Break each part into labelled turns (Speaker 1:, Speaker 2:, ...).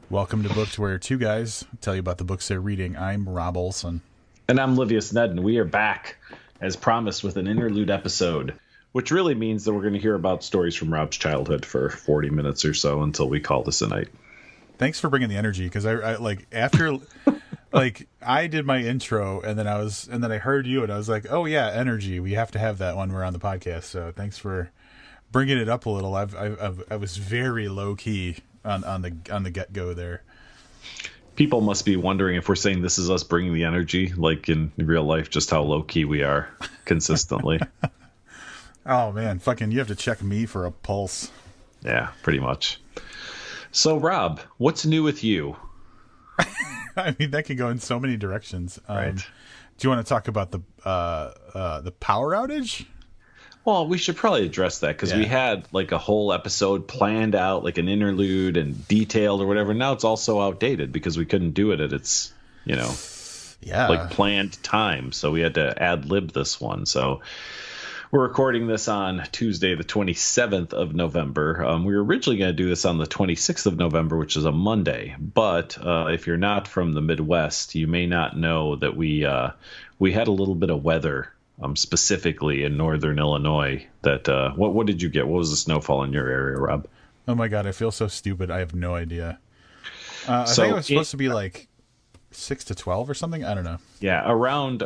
Speaker 1: Welcome to Booked, where two guys tell you about the books they're reading. I'm Rob Olson.
Speaker 2: And I'm Livius Ned, and we are back, as promised, with an interlude episode, which really means that we're going to hear about stories from Rob's childhood for 40 minutes or so until we call this a night.
Speaker 1: Thanks for bringing the energy, because I like after like I did my intro and then I heard you and I was like, oh yeah, energy. We have to have that when we're on the podcast. So thanks for bringing it up a little. I was very low key on the get go there.
Speaker 2: People must be wondering if we're saying this is us bringing the energy, like in real life, just how low key we are consistently.
Speaker 1: Oh man, fucking! You have to check me for a pulse.
Speaker 2: Yeah, pretty much. So Rob, what's new with you?
Speaker 1: I mean, that could go in so many directions.
Speaker 2: Right.
Speaker 1: Do you want to talk about the power outage?
Speaker 2: Well, we should probably address that because we had like a whole episode planned out, like an interlude and detailed or whatever. Now it's also outdated because we couldn't do it at its, like planned time. So we had to ad lib this one. So we're recording this on Tuesday, the 27th of November. We were originally going to do this on the 26th of November, which is a Monday. But if you're not from the Midwest, you may not know that we had a little bit of weather. Specifically in northern Illinois, that what did you get? What was the snowfall in your area, Rob?
Speaker 1: Oh my god, I feel so stupid. I have no idea. I think it was supposed to be like 6 to 12 or something. I don't know.
Speaker 2: Yeah, around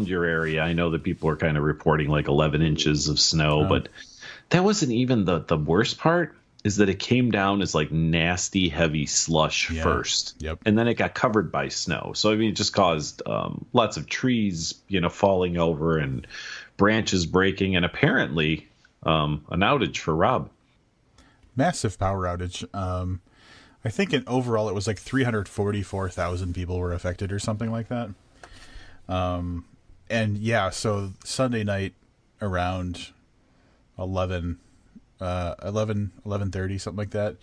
Speaker 2: your area, I know that people are kind of reporting like 11 inches of snow, but that wasn't even the worst part. Is that it came down as like nasty, heavy slush first.
Speaker 1: Yep.
Speaker 2: And then it got covered by snow. So, I mean, it just caused lots of trees, falling over and branches breaking, and apparently an outage for Rob.
Speaker 1: Massive power outage. I think in overall it was like 344,000 people were affected or something like that. And yeah, so Sunday night around 11:30, something like that.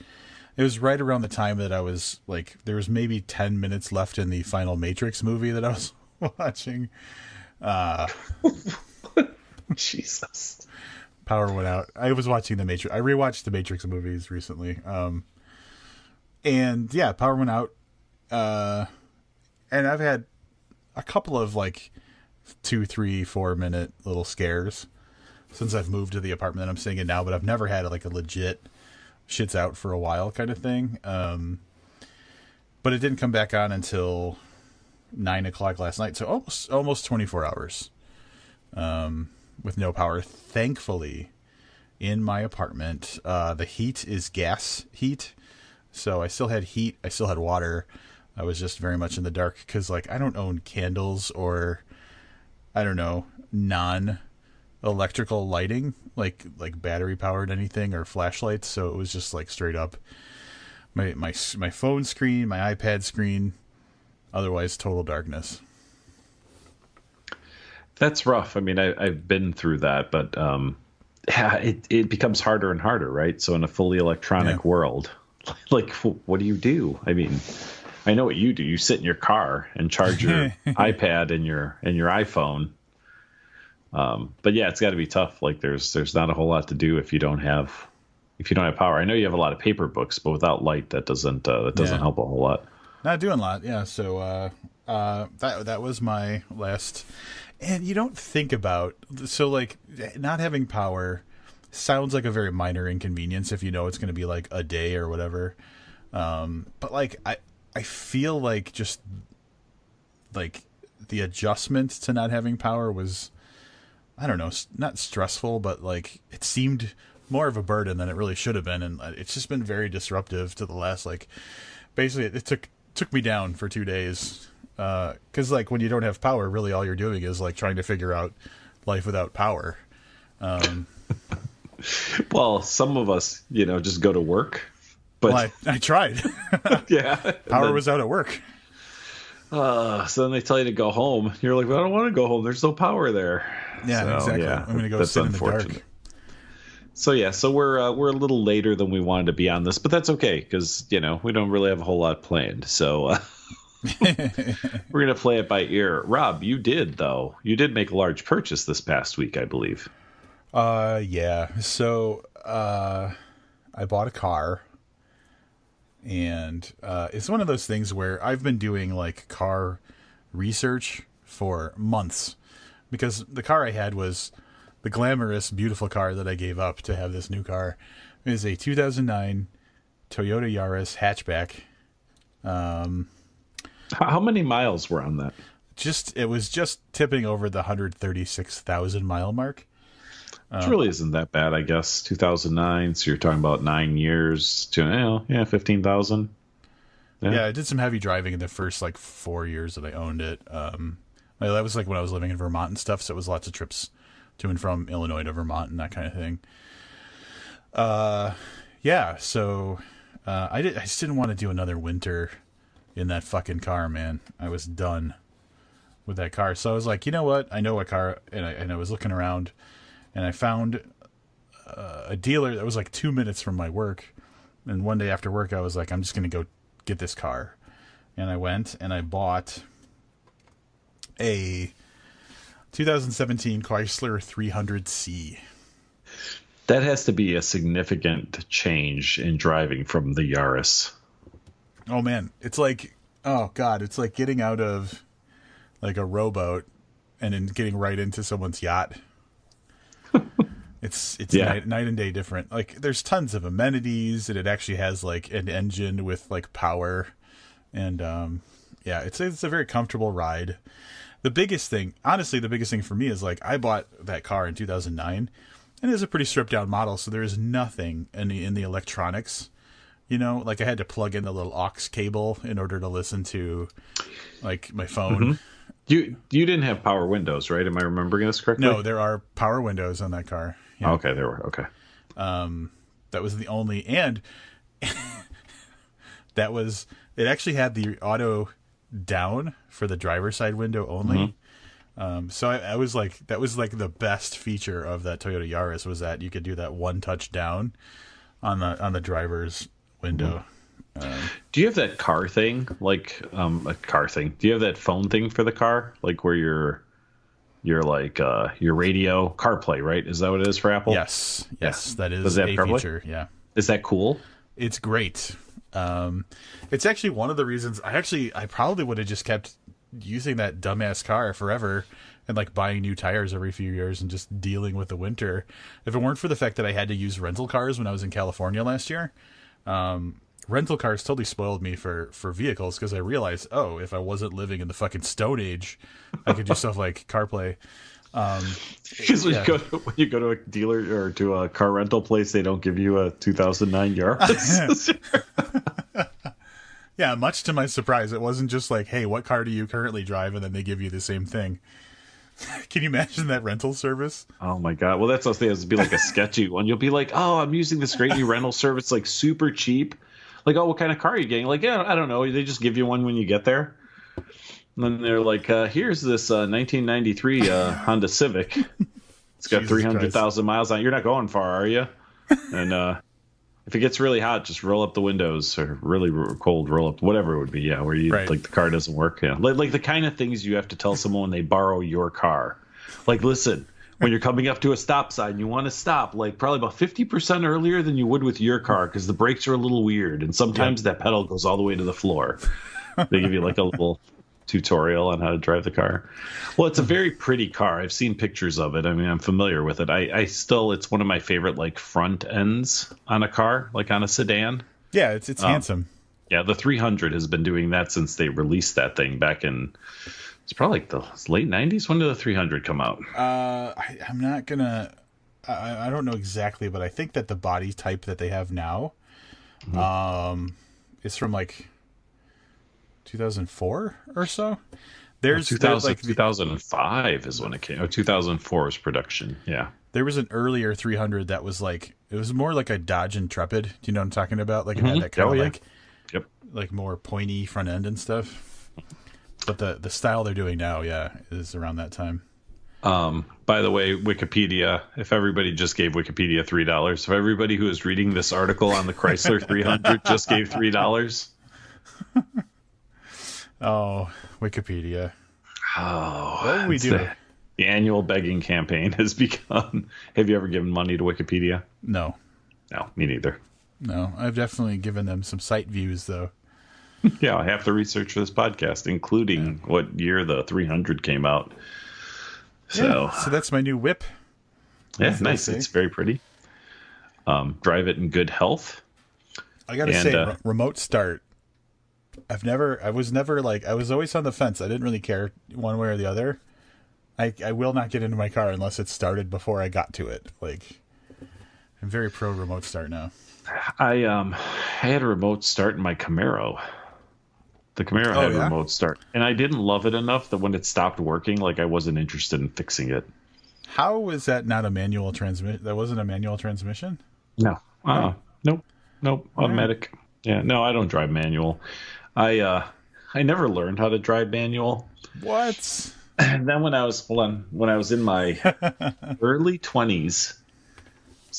Speaker 1: It was right around the time that I was like, there was maybe 10 minutes left in the final Matrix movie that I was watching.
Speaker 2: Jesus.
Speaker 1: Power went out. I was watching the Matrix. I rewatched the Matrix movies recently. And yeah, power went out. And I've had a couple of like 2, 3, 4 minute little scares since I've moved to the apartment that I'm staying in now, but I've never had like a legit shit's out for a while kind of thing. But it didn't come back on until 9:00 last night. So almost 24 hours, with no power. Thankfully in my apartment, the heat is gas heat. So I still had heat. I still had water. I was just very much in the dark because like, I don't own candles or I don't know, electrical lighting, like battery powered anything or flashlights. So it was just like straight up my phone screen, my iPad screen, otherwise total darkness.
Speaker 2: That's rough. I mean, I've been through that, but it becomes harder and harder, right? So in a fully electronic world, like what do you do? I mean, I know what you do. You sit in your car and charge your iPad and your iPhone. But yeah, it's got to be tough. Like there's not a whole lot to do if you don't have power. I know you have a lot of paper books, but without light, that doesn't help a whole lot.
Speaker 1: Not doing a lot. Yeah. So, that was my last, and you don't think about, so like not having power sounds like a very minor inconvenience if you know it's going to be like a day or whatever. But like, I feel like just like the adjustment to not having power was, I don't know, not stressful, but like it seemed more of a burden than it really should have been. And it's just been very disruptive to the last, like, basically it took me down for 2 days. 'Cause like when you don't have power, really all you're doing is like trying to figure out life without power.
Speaker 2: Well, some of us, just go to work, but
Speaker 1: well, I tried.
Speaker 2: yeah,
Speaker 1: Power was out at work.
Speaker 2: So then they tell you to go home. You're like, well, I don't want to go home. There's no power there.
Speaker 1: Yeah, so, exactly. Yeah, I'm going to go sit in the dark.
Speaker 2: So yeah, so we're a little later than we wanted to be on this, but that's okay because we don't really have a whole lot planned. So we're gonna play it by ear. Rob, you did make a large purchase this past week, I believe.
Speaker 1: Yeah. So I bought a car. And it's one of those things where I've been doing like car research for months, because the car I had was the glamorous, beautiful car that I gave up to have this new car. It is a 2009 Toyota Yaris hatchback.
Speaker 2: How many miles were on that?
Speaker 1: It was just tipping over the 136,000 mile mark.
Speaker 2: Which really isn't that bad, I guess. 2009, so you're talking about 9 years to 15,000.
Speaker 1: Yeah, I did some heavy driving in the first like 4 years that I owned it. That was like when I was living in Vermont and stuff, so it was lots of trips to and from Illinois to Vermont and that kind of thing. So I just didn't want to do another winter in that fucking car, man. I was done with that car. So I was like, you know what? I know what car, and I was looking around, and I found a dealer that was like 2 minutes from my work. And one day after work, I was like, I'm just going to go get this car. And I went and I bought a 2017 Chrysler 300C.
Speaker 2: That has to be a significant change in driving from the Yaris.
Speaker 1: Oh man, it's like, oh god, it's like getting out of like a rowboat and then getting right into someone's yacht. It's night and day different. Like there's tons of amenities, and it actually has like an engine with like power, and it's a very comfortable ride. The biggest thing for me is like I bought that car in 2009, and it is a pretty stripped down model, so there is nothing in the electronics. You know, like I had to plug in the little aux cable in order to listen to like my phone.
Speaker 2: Mm-hmm. You didn't have power windows, right? Am I remembering this correctly?
Speaker 1: No, there are power windows on that car. Yeah.
Speaker 2: Oh, okay, there were. Okay.
Speaker 1: That was the only, and it actually had the auto down for the driver's side window only. Mm-hmm. So I was like, that was like the best feature of that Toyota Yaris, was that you could do that one touch down on the driver's window.
Speaker 2: Do you have that car thing, like a car thing? Do you have that phone thing for the car, like where you're like your radio CarPlay, right? Is that what it is for Apple?
Speaker 1: Yes, that is a feature. Yeah,
Speaker 2: is that cool?
Speaker 1: It's great. It's actually one of the reasons I probably would have just kept using that dumbass car forever and like buying new tires every few years and just dealing with the winter, if it weren't for the fact that I had to use rental cars when I was in California last year. Rental cars totally spoiled me for vehicles, because I realized, if I wasn't living in the fucking Stone Age, I could do stuff like CarPlay.
Speaker 2: Because when you go to a dealer or to a car rental place, they don't give you a 2009 Yaris.
Speaker 1: Yeah, much to my surprise, it wasn't just like, hey, what car do you currently drive? And then they give you the same thing. Can you imagine that rental service?
Speaker 2: Oh my god! Well, that's what I was thinking. It'd be like a sketchy one. You'll be like, "Oh, I'm using this great new rental service, like super cheap." Like, "Oh, what kind of car are you getting?" Like, "Yeah, I don't know." They just give you one when you get there. And then they're like, "Here's this 1993 Honda Civic. It's got 300,000 miles on it. You're not going far, are you?" And if it gets really hot, just roll up the windows, or really cold, roll up whatever it would be. Yeah, where you like the car doesn't work. Yeah, like the kind of things you have to tell someone when they borrow your car. Like, listen, when you're coming up to a stop sign, you want to stop like probably about 50% earlier than you would with your car, because the brakes are a little weird, and sometimes that pedal goes all the way to the floor. They give you like a little tutorial on how to drive the car. Well, it's a very pretty car. I've seen pictures of it. I mean, I'm familiar with it. It's one of my favorite like front ends on a car, like on a sedan.
Speaker 1: Yeah, it's handsome.
Speaker 2: Yeah, the 300 has been doing that since they released that thing back in, it's probably like the late 90s. When did the 300 come out?
Speaker 1: I'm not gonna, I don't know exactly, but I think that the body type that they have now is from like 2004 or so. There's
Speaker 2: 2005 is when it came. 2004 is production. Yeah.
Speaker 1: There was an earlier 300 that was like, it was more like a Dodge Intrepid. Do you know what I'm talking about? Like it had that kind of like more pointy front end and stuff. But the style they're doing now, is around that time.
Speaker 2: By the way, Wikipedia, if everybody just gave Wikipedia $3, if everybody who is reading this article on the Chrysler 300 just gave $3.
Speaker 1: Oh, Wikipedia.
Speaker 2: Oh,
Speaker 1: what do we do?
Speaker 2: The annual begging campaign has begun. Have you ever given money to Wikipedia?
Speaker 1: No.
Speaker 2: No, me neither.
Speaker 1: No, I've definitely given them some sight views, though.
Speaker 2: Yeah, I have to research for this podcast, including what year the 300 came out. So
Speaker 1: that's my new whip.
Speaker 2: Yeah, nice. It's very pretty. Drive it in good health.
Speaker 1: I gotta say, remote start. I was always on the fence. I didn't really care one way or the other. I will not get into my car unless it started before I got to it. Like, I'm very pro remote start now.
Speaker 2: I had a remote start in my Camaro. The Camaro had a remote start, and I didn't love it enough that when it stopped working, like I wasn't interested in fixing it.
Speaker 1: How was that not a manual transmission? That wasn't a manual transmission?
Speaker 2: No. Nope. Automatic. Yeah. No, I don't drive manual. I never learned how to drive manual.
Speaker 1: What?
Speaker 2: And then when I was in my early 20s,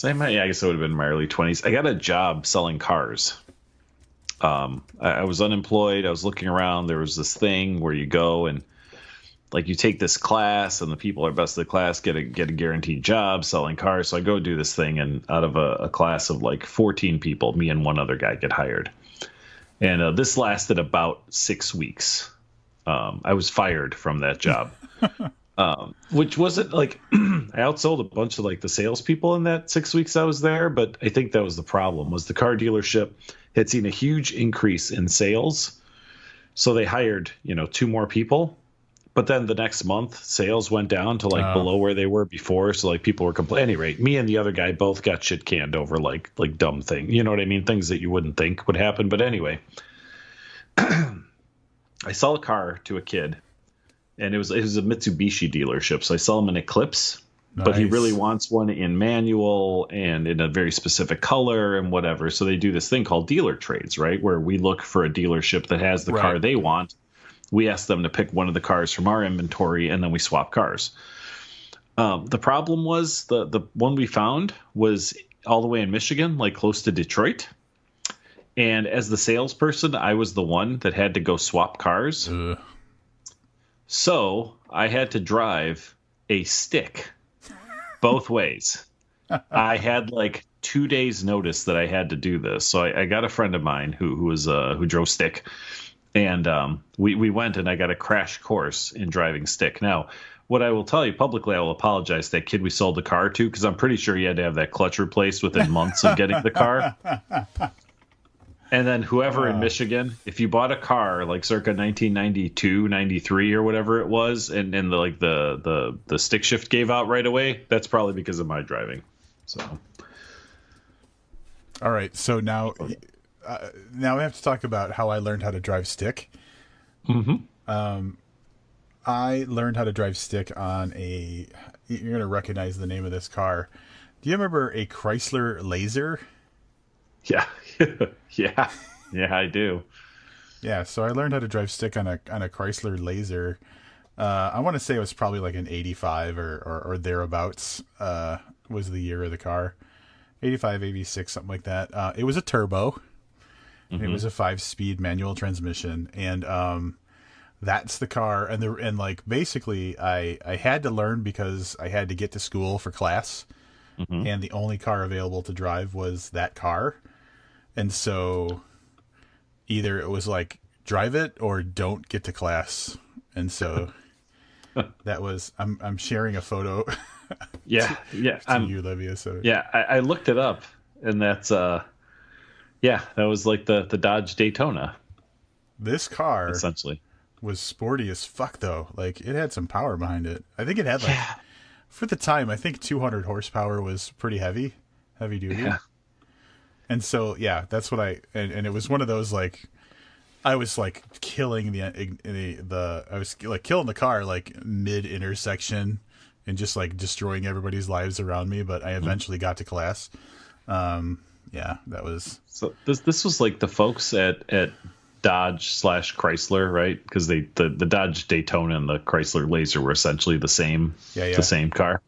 Speaker 2: I guess it would have been my early 20s. I got a job selling cars. I was unemployed. I was looking around. There was this thing where you go and like you take this class, and the people are best of the class get a guaranteed job selling cars. So I go do this thing, and out of a class of like 14 people, me and one other guy get hired. And this lasted about 6 weeks. I was fired from that job, which wasn't like I outsold a bunch of like the salespeople in that 6 weeks I was there. But I think that was the problem, was the car dealership had seen a huge increase in sales. So they hired, 2 more people. But then the next month, sales went down to like below where they were before. So like people were complaining. At any rate, me and the other guy both got shit canned over like dumb thing. You know what I mean? Things that you wouldn't think would happen. But anyway, I sell a car to a kid, and it was a Mitsubishi dealership. So I sell him an Eclipse, but he really wants one in manual and in a very specific color and whatever. So they do this thing called dealer trades, right? Where we look for a dealership that has the car they want. We ask them to pick one of the cars from our inventory, and then we swap cars. The problem was the one we found was all the way in Michigan, like close to Detroit. And as the salesperson, I was the one that had to go swap cars. So I had to drive a stick both ways. I had like 2 days notice that I had to do this. So I got a friend of mine who drove stick. And we went, and I got a crash course in driving stick. Now, what I will tell you publicly, I will apologize to that kid we sold the car to, because I'm pretty sure he had to have that clutch replaced within months of getting the car. And then whoever in Michigan, if you bought a car like circa 1992, 93 or whatever it was, and the stick shift gave out right away, that's probably because of my driving. So,
Speaker 1: all right. So now we have to talk about how I learned how to drive stick. Mm-hmm. I learned how to drive stick on you're going to recognize the name of this car. Do you remember a Chrysler Laser?
Speaker 2: Yeah. Yeah, I do.
Speaker 1: Yeah, so I learned how to drive stick on a Chrysler Laser. I want to say it was probably like an 85 or thereabouts was the year of the car. 85, 86, something like that. It was a turbo. Mm-hmm. It was a 5-speed manual transmission, and that's the car. And like basically, I had to learn because I had to get to school for class, and the only car available to drive was that car. And so either it was like drive it or don't get to class. And so that was I'm sharing a photo. to you, Livius. So.
Speaker 2: Yeah, I looked it up, and that's that was like the Dodge Daytona.
Speaker 1: This car
Speaker 2: essentially
Speaker 1: was sporty as fuck though. Like it had some power behind it. I think it had for the time, I think 200 horsepower was pretty heavy duty. Yeah. And so, that's what and it was one of those, like, I was like killing I was like killing the car, like mid intersection and just like destroying everybody's lives around me. But I eventually got to class. That was.
Speaker 2: So this was like the folks at Dodge/Chrysler, right? Because the Dodge Daytona and the Chrysler Laser were essentially the same car.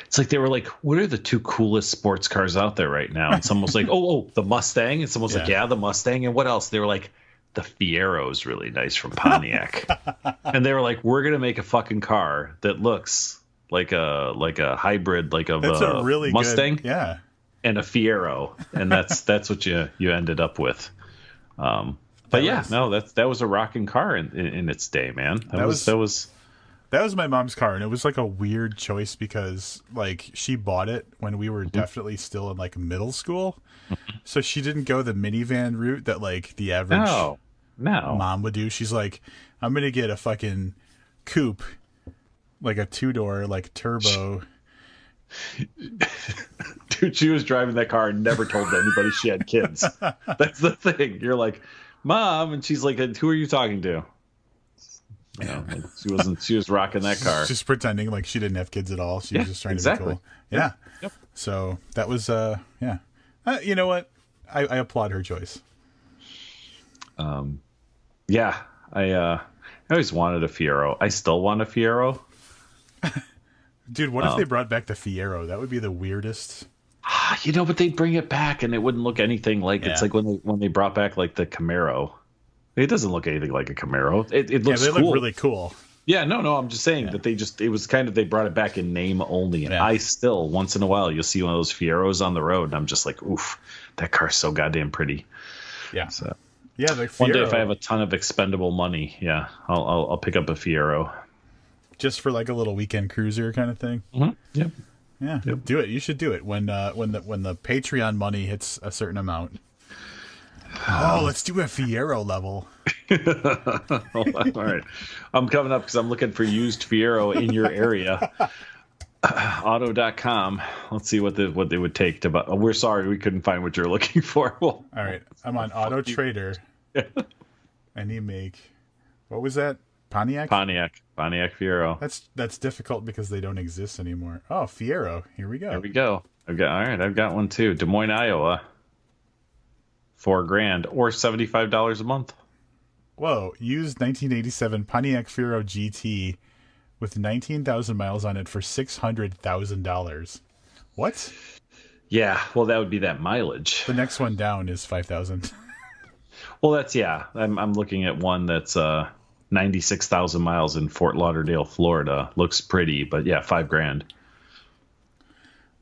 Speaker 2: It's like they were like, what are the 2 coolest sports cars out there right now? And someone was like, oh, the Mustang. And someone was like, the Mustang. And what else? They were like, the Fiero is really nice from Pontiac. And they were like, we're going to make a fucking car that looks like a hybrid, like a really Mustang.
Speaker 1: Good, yeah.
Speaker 2: and a Fiero, and that's what you ended up with. But that was a rocking car in its day, man. That was
Speaker 1: my mom's car, and it was like a weird choice because like she bought it when we were definitely still in like middle school, so she didn't go the minivan route that like the average mom would do. She's like, I'm gonna get a fucking coupe, like a 2-door like turbo.
Speaker 2: Dude, she was driving that car and never told anybody she had kids. That's the thing. You're like, Mom, and she's like, who are you talking to? You know, like she was rocking that car.
Speaker 1: Just pretending like she didn't have kids at all. She was just trying to be cool. Yeah.
Speaker 2: Yep.
Speaker 1: So that was you know what? I applaud her choice.
Speaker 2: Yeah. I always wanted a Fiero. I still want a Fiero.
Speaker 1: Dude, what if they brought back the Fiero? That would be the weirdest.
Speaker 2: You know, but they'd bring it back and it wouldn't look anything like it's like when they brought back like the Camaro. It doesn't look anything like a Camaro. It looks cool.
Speaker 1: Look really cool.
Speaker 2: Yeah, no, I'm just saying that it was kind of, they brought it back in name only. And I still, once in a while, you'll see one of those Fieros on the road and I'm just like, oof, that car's so goddamn pretty.
Speaker 1: Yeah.
Speaker 2: So
Speaker 1: yeah, the Fiero,
Speaker 2: one day if I have a ton of expendable money, I'll pick up a Fiero.
Speaker 1: Just for like a little weekend cruiser kind of thing.
Speaker 2: Mm-hmm. Yep.
Speaker 1: Yeah. Yep. Do it. You should do it when the Patreon money hits a certain amount. Let's do a Fiero level.
Speaker 2: All right. I'm coming up because I'm looking for used Fiero in your area. Auto.com. Let's see what they would take to buy. We're sorry we couldn't find what you're looking for.
Speaker 1: All right. I'm on Auto Trader. And you make, what was that? Pontiac Fiero. That's difficult because they don't exist anymore. Oh, Fiero. Here we go.
Speaker 2: There we go. I've got one too. Des Moines, Iowa. $4,000 or $75 a month.
Speaker 1: Whoa! Used 1987 Pontiac Fiero GT with 19,000 miles on it for $600,000. What?
Speaker 2: Yeah, well, that would be that mileage.
Speaker 1: The next one down is 5,000.
Speaker 2: Well, that's I'm looking at one that's 96,000 miles in Fort Lauderdale, Florida. Looks pretty, but yeah, $5,000.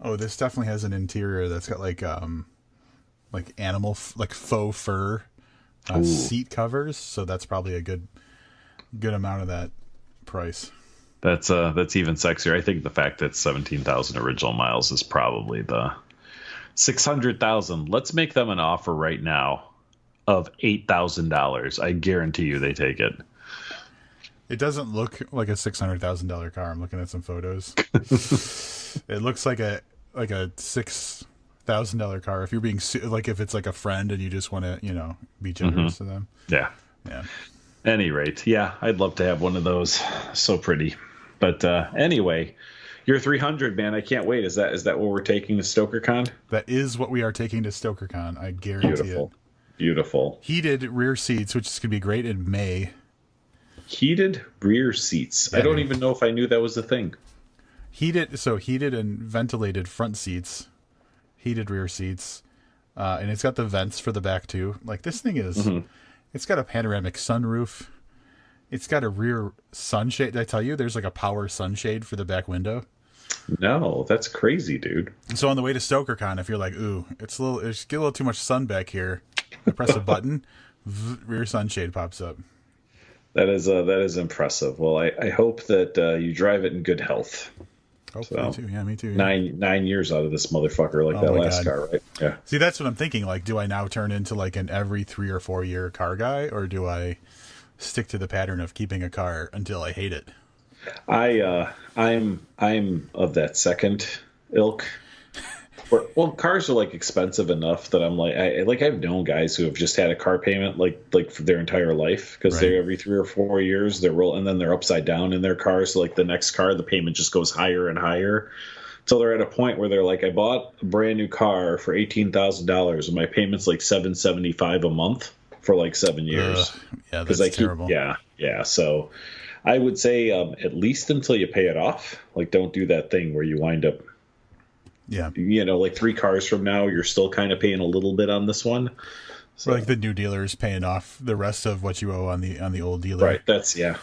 Speaker 1: Oh, this definitely has an interior that's got like animal, like faux fur seat covers. So that's probably a good amount of that price.
Speaker 2: That's even sexier. I think the fact that 17,000 original miles is probably the 600,000. Let's make them an offer right now of $8,000. I guarantee you they take it.
Speaker 1: It doesn't look like a $600,000 car. I'm looking at some photos. It looks like a $6,000 car. If you're being like, if it's like a friend and you just want to, be generous to them.
Speaker 2: Yeah. Any rate, I'd love to have one of those. So pretty. But anyway, your 300, man, I can't wait. Is that what we're taking to StokerCon?
Speaker 1: That is what we are taking to StokerCon. I guarantee it.
Speaker 2: Beautiful.
Speaker 1: Heated rear seats, which is going to be great in May.
Speaker 2: Heated rear seats. Yeah, I don't even know if I knew that was a thing.
Speaker 1: Heated and ventilated front seats, heated rear seats, and it's got the vents for the back too. Like this thing is, it's got a panoramic sunroof. It's got a rear sunshade. Did I tell you there's like a power sunshade for the back window?
Speaker 2: No, that's crazy, dude.
Speaker 1: So on the way to StokerCon, if you're like, ooh, it's get a little too much sun back here, I press a button, rear sunshade pops up.
Speaker 2: That is impressive. Well, I hope that you drive it in good health.
Speaker 1: Hopefully, me too. Yeah, me too.
Speaker 2: Yeah. 9 years out of this motherfucker, like that last car, right? Yeah.
Speaker 1: See, that's what I'm thinking. Like, do I now turn into like an every 3 or 4 year car guy, or do I stick to the pattern of keeping a car until I hate it?
Speaker 2: I'm of that second ilk. Well, cars are like expensive enough that I'm like, I've known guys who have just had a car payment like for their entire life because they're every 3 or 4 years they're and then they're upside down in their car. So like the next car, the payment just goes higher and higher. So they're at a point where they're like, I bought a brand new car for $18,000 and my payment's like $775 a month for like 7 years.
Speaker 1: Yeah, that's terrible.
Speaker 2: Yeah. So I would say at least until you pay it off. Like, don't do that thing where you wind up.
Speaker 1: Yeah.
Speaker 2: Like 3 cars from now, you're still kind of paying a little bit on this one. So,
Speaker 1: like the new dealer is paying off the rest of what you owe on the old dealer.
Speaker 2: Right. That's Yep.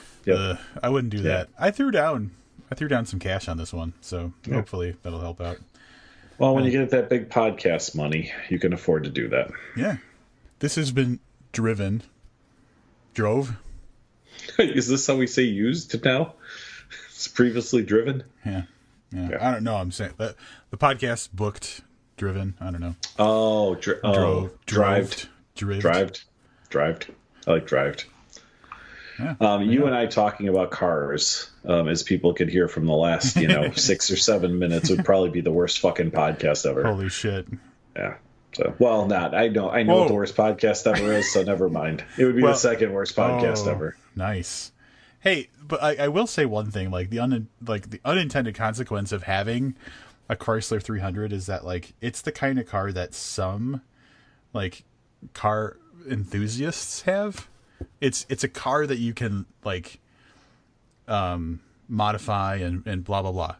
Speaker 1: I wouldn't do that. I threw down some cash on this one, so hopefully that'll help out.
Speaker 2: Well, when you get that big podcast money, you can afford to do that.
Speaker 1: Yeah. This has been drove.
Speaker 2: Is this how we say used now? It's previously driven?
Speaker 1: Yeah. I don't know. I'm saying that the podcast booked, driven. I don't know.
Speaker 2: Oh, drived. I like drived.
Speaker 1: Yeah.
Speaker 2: You and I talking about cars, as people could hear from the last, 6 or 7 minutes, would probably be the worst fucking podcast ever.
Speaker 1: Holy shit.
Speaker 2: Yeah. So, well, not. I know what the worst podcast ever is, so never mind. It would be the second worst podcast ever.
Speaker 1: Nice. Hey, but I will say one thing, like the unintended consequence of having a Chrysler 300 is that like it's the kind of car that some like car enthusiasts have. It's a car that you can like modify and blah blah blah.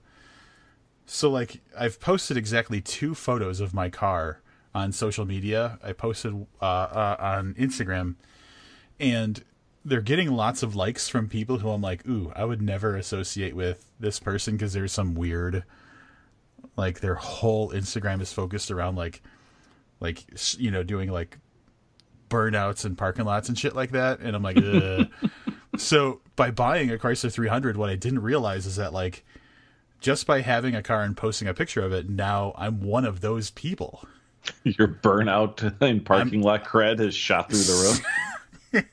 Speaker 1: So like I've posted exactly 2 photos of my car on social media. I posted on Instagram, and they're getting lots of likes from people who I'm like, ooh, I would never associate with this person because there's some weird, like their whole Instagram is focused around like doing like burnouts in parking lots and shit like that. And I'm like, ugh. So by buying a Chrysler 300, what I didn't realize is that like just by having a car and posting a picture of it, now I'm one of those people.
Speaker 2: Your burnout in parking lot cred has shot through the roof.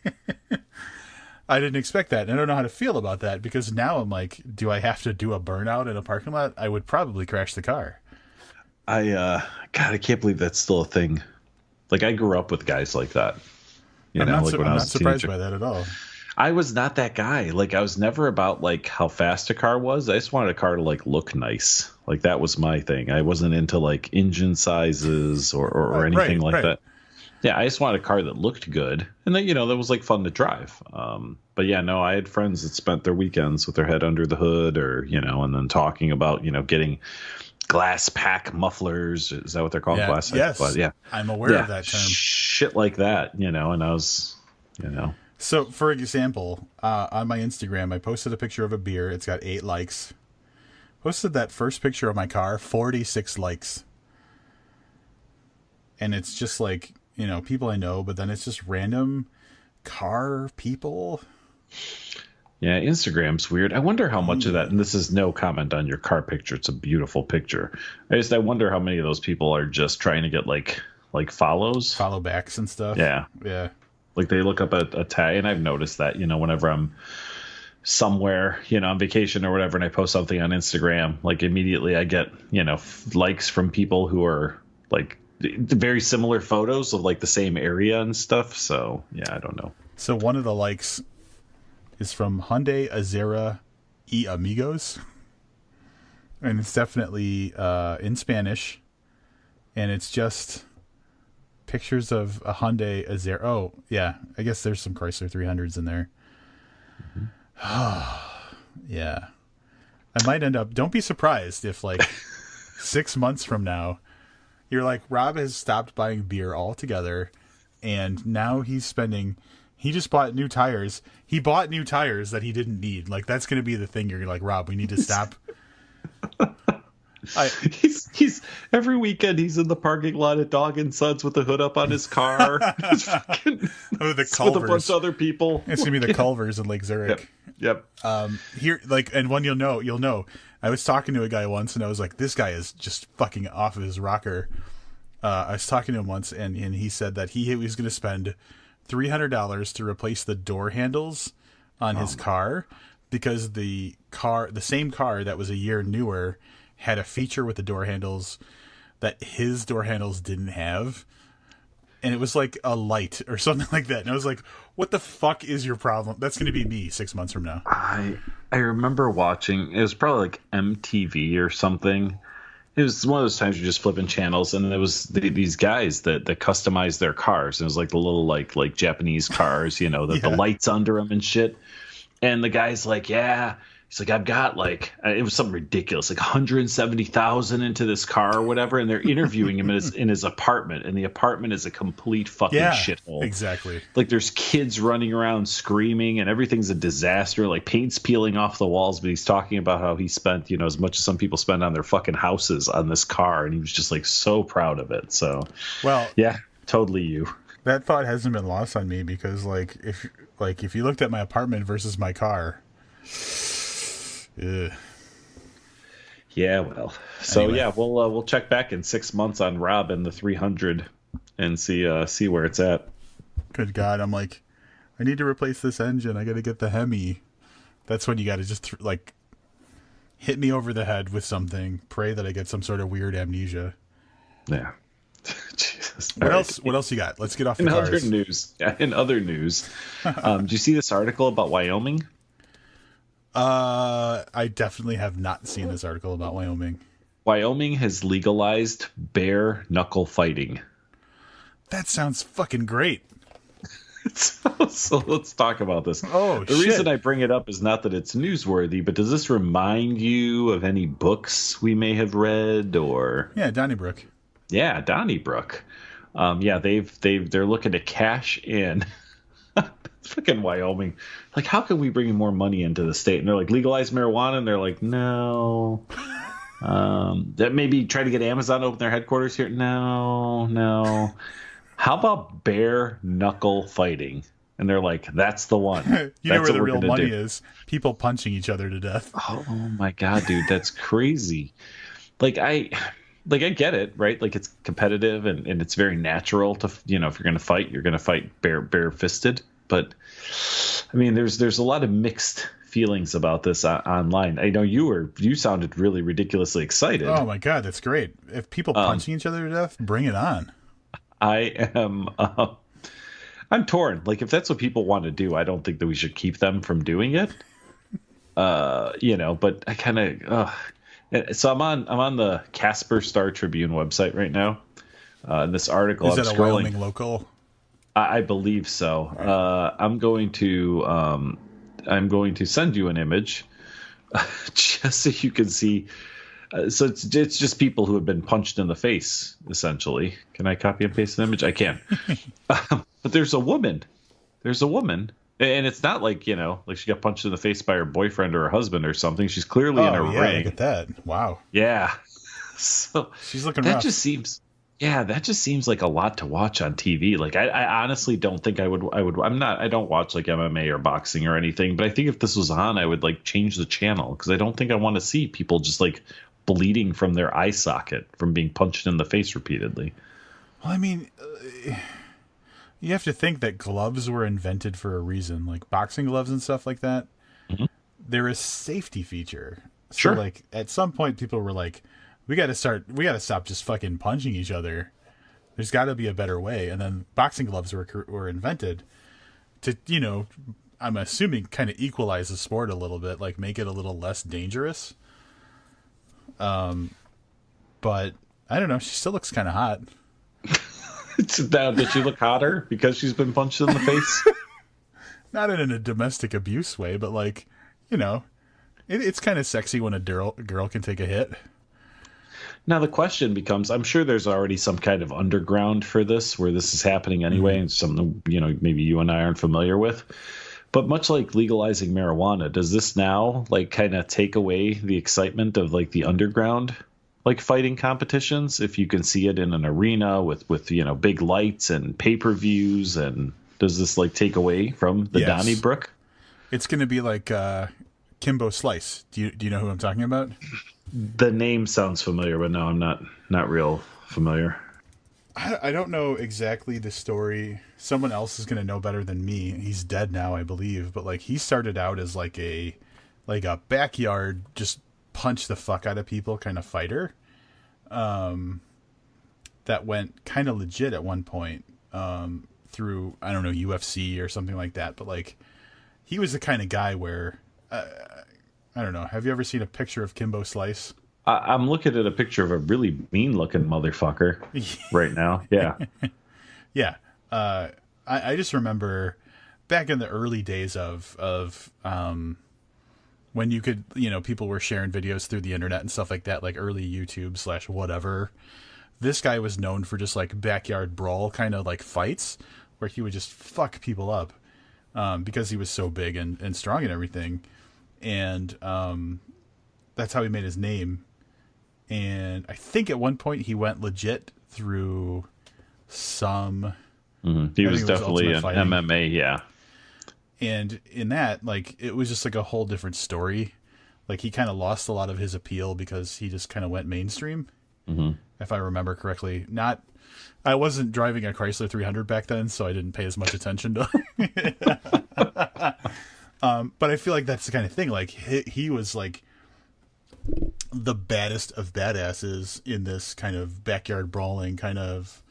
Speaker 1: I didn't expect that. I don't know how to feel about that because now I'm like, do I have to do a burnout in a parking lot? I would probably crash the car.
Speaker 2: God, I can't believe that's still a thing. Like I grew up with guys like that.
Speaker 1: I'm not surprised by that at all.
Speaker 2: I was not that guy. Like I was never about like how fast a car was. I just wanted a car to like look nice. Like that was my thing. I wasn't into like engine sizes or anything like that. Yeah, I just wanted a car that looked good and that, that was like fun to drive. But yeah, no, I had friends that spent their weekends with their head under the hood or, and then talking about, getting glass pack mufflers. Is that what they're called?
Speaker 1: Yeah,
Speaker 2: glass
Speaker 1: yes.
Speaker 2: But yeah.
Speaker 1: I'm aware of that term.
Speaker 2: Shit like that, and I was,
Speaker 1: So for example, on my Instagram, I posted a picture of a beer. It's got 8 likes. Posted that first picture of my car, 46 likes. And it's just like, people I know, but then it's just random car people.
Speaker 2: Yeah, Instagram's weird. I wonder how much of that, and this is no comment on your car picture. It's a beautiful picture. I wonder how many of those people are just trying to get like follows.
Speaker 1: Follow backs and stuff.
Speaker 2: Yeah.
Speaker 1: Yeah.
Speaker 2: Like they look up a tag, and I've noticed that, whenever I'm somewhere, on vacation or whatever, and I post something on Instagram, like immediately I get, likes from people who are like very similar photos of like the same area and stuff. So yeah, I don't know.
Speaker 1: So one of the likes is from Hyundai Azera y Amigos, and it's definitely in Spanish, and it's just pictures of a Hyundai Azera. Oh yeah, I guess there's some Chrysler 300s in there. Yeah, I might end up. Don't be surprised if like 6 months from now you're like, Rob has stopped buying beer altogether, and now he just bought new tires. He bought new tires that he didn't need. Like that's going to be the thing. You're like, Rob, we need to stop.
Speaker 2: He's every weekend he's in the parking lot at Dog and Sons with the hood up on his car.
Speaker 1: The Culvers
Speaker 2: with a bunch of other people.
Speaker 1: It's gonna be the Culvers in Lake Zurich.
Speaker 2: Yep.
Speaker 1: Here, like, and when you'll know. I was talking to a guy once, and I was like, this guy is just fucking off of his rocker. I was talking to him once, and he said that he was going to spend $300 to replace the door handles on his car because the same car that was a year newer had a feature with the door handles that his door handles didn't have. And it was like a light or something like that. And I was like, what the fuck is your problem? That's going to be me 6 months from now.
Speaker 2: I remember watching, it was probably like MTV or something. It was one of those times you're just flipping channels, and there was these guys that customized their cars. And it was like the little like Japanese cars, the lights under them and shit. And the guy's like, yeah, He's like, I've got like, it was something ridiculous, like 170,000 into this car or whatever. And they're interviewing him in his apartment. And the apartment is a complete fucking shithole.
Speaker 1: Exactly.
Speaker 2: Like there's kids running around screaming and everything's a disaster. Like paint's peeling off the walls. But he's talking about how he spent, as much as some people spend on their fucking houses on this car. And he was just like so proud of it. So,
Speaker 1: well,
Speaker 2: yeah, totally you.
Speaker 1: That thought hasn't been lost on me because if you looked at my apartment versus my car. Ugh.
Speaker 2: Yeah, well, so anyway. Yeah, we'll check back in 6 months on Rob and the 300 and see where it's at.
Speaker 1: Good God, I'm like, I need to replace this engine. I got to get the Hemi. That's when you got to just hit me over the head with something. Pray that I get some sort of weird amnesia.
Speaker 2: Yeah. Jesus.
Speaker 1: What else? What else you got? Let's get off the cars.
Speaker 2: In other news, did you see this article about Wyoming?
Speaker 1: I definitely have not seen this article about Wyoming.
Speaker 2: Wyoming has legalized bare knuckle fighting.
Speaker 1: That sounds fucking great.
Speaker 2: So let's talk about this.
Speaker 1: The
Speaker 2: reason I bring it up is not that it's newsworthy, but does this remind you of any books we may have read or?
Speaker 1: Yeah, Donnybrook.
Speaker 2: Yeah, Donnybrook. They're looking to cash in. Fucking Wyoming. Like, how can we bring more money into the state? And they're like, legalize marijuana, and they're like, no. That maybe try to get Amazon to open their headquarters here. No. How about bare knuckle fighting? And they're like, that's the one.
Speaker 1: You know where the real money is? People punching each other to death.
Speaker 2: Oh my God, dude, that's crazy. I get it, right? Like it's competitive and it's very natural to, if you're going to fight, you're going to fight bare fisted. But I mean, there's a lot of mixed feelings about this online. I know you sounded really ridiculously excited.
Speaker 1: Oh my God, that's great. If people punching each other to death, bring it on.
Speaker 2: I am, I'm torn. Like if that's what people want to do, I don't think that we should keep them from doing it. But I kind of, so I'm on the Casper Star Tribune website right now. In this article,
Speaker 1: is that a Wyoming local?
Speaker 2: I believe so. I'm going to send you an image just so you can see. So it's just people who have been punched in the face, essentially. Can I copy and paste an image? I can. But there's a woman. And it's not like, like she got punched in the face by her boyfriend or her husband or something. She's clearly in a ring.
Speaker 1: Look at that. Wow.
Speaker 2: Yeah. So
Speaker 1: she's looking rough.
Speaker 2: That just seems like a lot to watch on TV. Like I honestly don't think I would I don't watch like MMA or boxing or anything, but I think if this was on, I would like change the channel because I don't think I want to see people just like bleeding from their eye socket from being punched in the face repeatedly.
Speaker 1: Well, I mean, you have to think that gloves were invented for a reason, like boxing gloves and stuff like that. Mm-hmm. They're a safety feature.
Speaker 2: Sure.
Speaker 1: So like at some point people were like, we got to stop just fucking punching each other. There's got to be a better way. And then boxing gloves were invented to, I'm assuming kind of equalize the sport a little bit, like make it a little less dangerous. But I don't know. She still looks kind of hot.
Speaker 2: Does she look hotter because she's been punched in the face?
Speaker 1: Not in a domestic abuse way, but like, it's kind of sexy when a girl can take a hit.
Speaker 2: Now the question becomes, I'm sure there's already some kind of underground for this where this is happening anyway, mm-hmm. and something, maybe you and I aren't familiar with. But much like legalizing marijuana, does this now like kind of take away the excitement of like the underground like fighting competitions if you can see it in an arena with big lights and pay-per-views, and does this like take away from the Donnybrook?
Speaker 1: It's going to be like Kimbo Slice. Do you know who I'm talking about?
Speaker 2: The name sounds familiar, but no, I'm not real familiar.
Speaker 1: I don't know exactly the story. Someone else is going to know better than me. He's dead now, I believe. But like he started out as like a backyard, just punch the fuck out of people kind of fighter. That went kind of legit at one point through, I don't know, UFC or something like that. But like he was the kind of guy where... I don't know. Have you ever seen a picture of Kimbo Slice?
Speaker 2: I'm looking at a picture of a really mean-looking motherfucker right now. Yeah.
Speaker 1: Yeah. I just remember back in the early days of when you could, people were sharing videos through the internet and stuff like that, like early YouTube / whatever. This guy was known for just like backyard brawl kind of like fights where he would just fuck people up because he was so big and strong and everything. And that's how he made his name. And I think at one point he went legit through some...
Speaker 2: Mm-hmm. He was definitely an MMA, yeah.
Speaker 1: And in that, like, it was just like a whole different story. Like, he kind of lost a lot of his appeal because he just kind of went mainstream, if I remember correctly. I wasn't driving a Chrysler 300 back then, so I didn't pay as much attention to but I feel like that's the kind of thing. Like, he was, like, the baddest of badasses in this kind of backyard brawling, kind of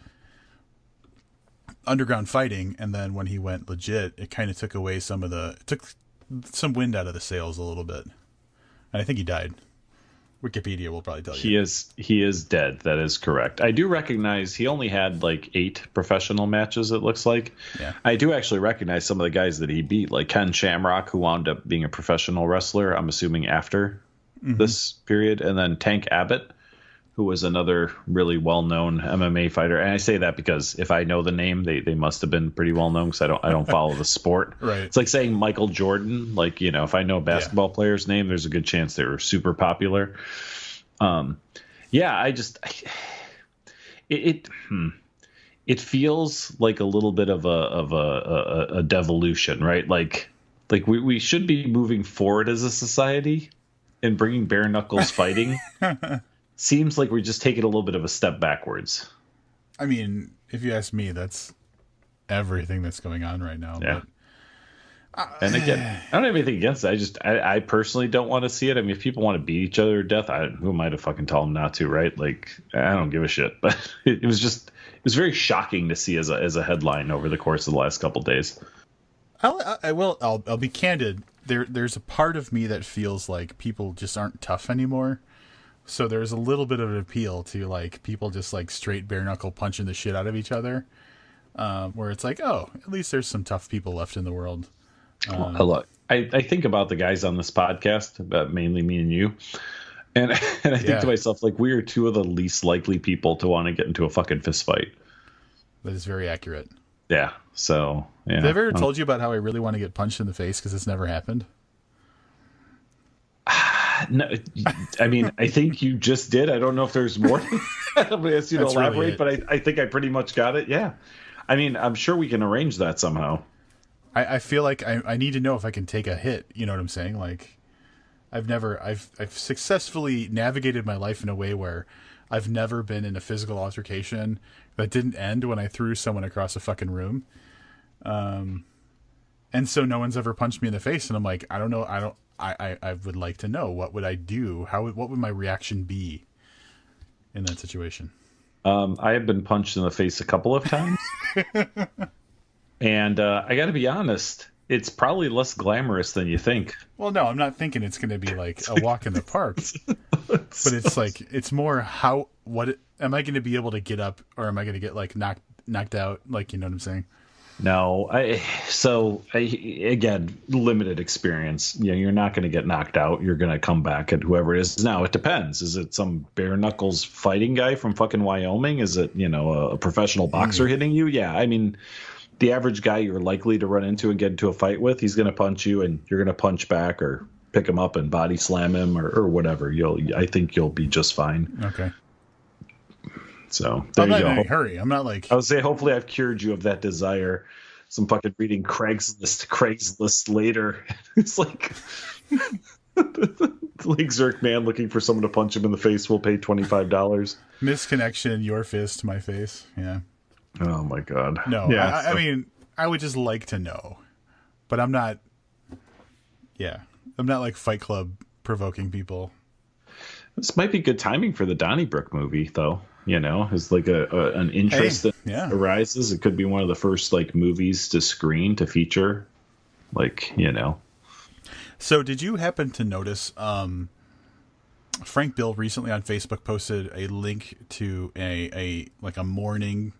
Speaker 1: underground fighting. And then when he went legit, it kind of took some wind out of the sails a little bit. And I think he died. Wikipedia will probably tell you.
Speaker 2: He is dead. That is correct. I do recognize he only had like 8 professional matches, it looks like.
Speaker 1: Yeah.
Speaker 2: I do actually recognize some of the guys that he beat, like Ken Shamrock, who wound up being a professional wrestler, I'm assuming after this period. And then Tank Abbott, who was another really well-known MMA fighter. And I say that because if I know the name, they must have been pretty well-known because I don't follow the sport.
Speaker 1: Right.
Speaker 2: It's like saying Michael Jordan. Like, if I know a basketball player's name, there's a good chance they were super popular. It feels like a little bit of a devolution, right? Like we should be moving forward as a society and bringing bare knuckles fighting. Seems like we're just taking a little bit of a step backwards.
Speaker 1: I mean, if you ask me, that's everything that's going on right now.
Speaker 2: Yeah. And again, I don't have anything against it. I personally don't want to see it. I mean, if people want to beat each other to death, who am I to fucking tell them not to, right? Like, I don't give a shit. But it was very shocking to see as a headline over the course of the last couple of days.
Speaker 1: I'll be candid. There's a part of me that feels like people just aren't tough anymore. So there's a little bit of an appeal to like people just like straight bare knuckle punching the shit out of each other, where it's like, oh, at least there's some tough people left in the world.
Speaker 2: Look, I think about the guys on this podcast, mainly me and you, and I think to myself, like, we are 2 of the least likely people to want to get into a fucking fist fight.
Speaker 1: That is very accurate.
Speaker 2: Yeah. So yeah.
Speaker 1: Have I ever told you about how I really want to get punched in the face because it's never happened?
Speaker 2: No, I mean, I think you just did. I don't know if there's more. I'm going to ask you to elaborate, really, but I think I pretty much got it. Yeah. I mean, I'm sure we can arrange that somehow.
Speaker 1: I feel like I need to know if I can take a hit. You know what I'm saying? Like, I've successfully navigated my life in a way where I've never been in a physical altercation that didn't end when I threw someone across a fucking room. And so no one's ever punched me in the face, and I'm like, I don't know. I would like to know, what would I do? What would my reaction be in that situation?
Speaker 2: I have been punched in the face a couple of times. And I got to be honest, it's probably less glamorous than you think.
Speaker 1: Well, no, I'm not thinking it's going to be like a walk in the park. But it's like, it's more am I going to be able to get up, or am I going to get like knocked out? Like, you know what I'm saying?
Speaker 2: No, again, limited experience. You're not going to get knocked out. You're going to come back at whoever it is. Now, it depends. Is it some bare knuckles fighting guy from fucking Wyoming? Is it, a professional boxer hitting you? Yeah, I mean, the average guy you're likely to run into and get into a fight with, he's going to punch you, and you're going to punch back or pick him up and body slam him or whatever. I think you'll be just fine.
Speaker 1: Okay.
Speaker 2: So there
Speaker 1: I'm not
Speaker 2: you go.
Speaker 1: in any hurry. I'm not like,
Speaker 2: I would say, hopefully I've cured you of that desire. Some fucking reading Craigslist later. It's like like Zerk man looking for someone to punch him in the face will pay $25.
Speaker 1: Misconnection, your fist, my face. Yeah.
Speaker 2: Oh my God.
Speaker 1: No, yeah, I mean, I would just like to know, but I'm not. Yeah, I'm not like Fight Club provoking people.
Speaker 2: This might be good timing for the Donnybrook movie, though. It's like an interest that arises. It could be one of the first like movies to screen to feature, like.
Speaker 1: So, did you happen to notice? Frank Bill recently on Facebook posted a link to a morning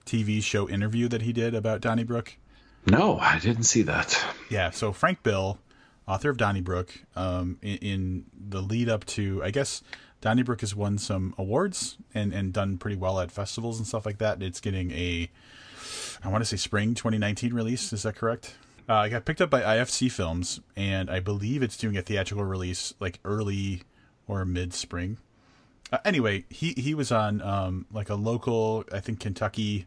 Speaker 1: TV show interview that he did about Donnybrook.
Speaker 2: No, I didn't see that.
Speaker 1: Yeah, so Frank Bill author of Donnybrook. In the lead up to, I guess, Donnybrook has won some awards and done pretty well at festivals and stuff like that. It's getting a, I want to say spring 2019 release. Is that correct? It got picked up by IFC Films, and I believe it's doing a theatrical release like early or mid-spring. Anyway, he was on like a local, I think Kentucky,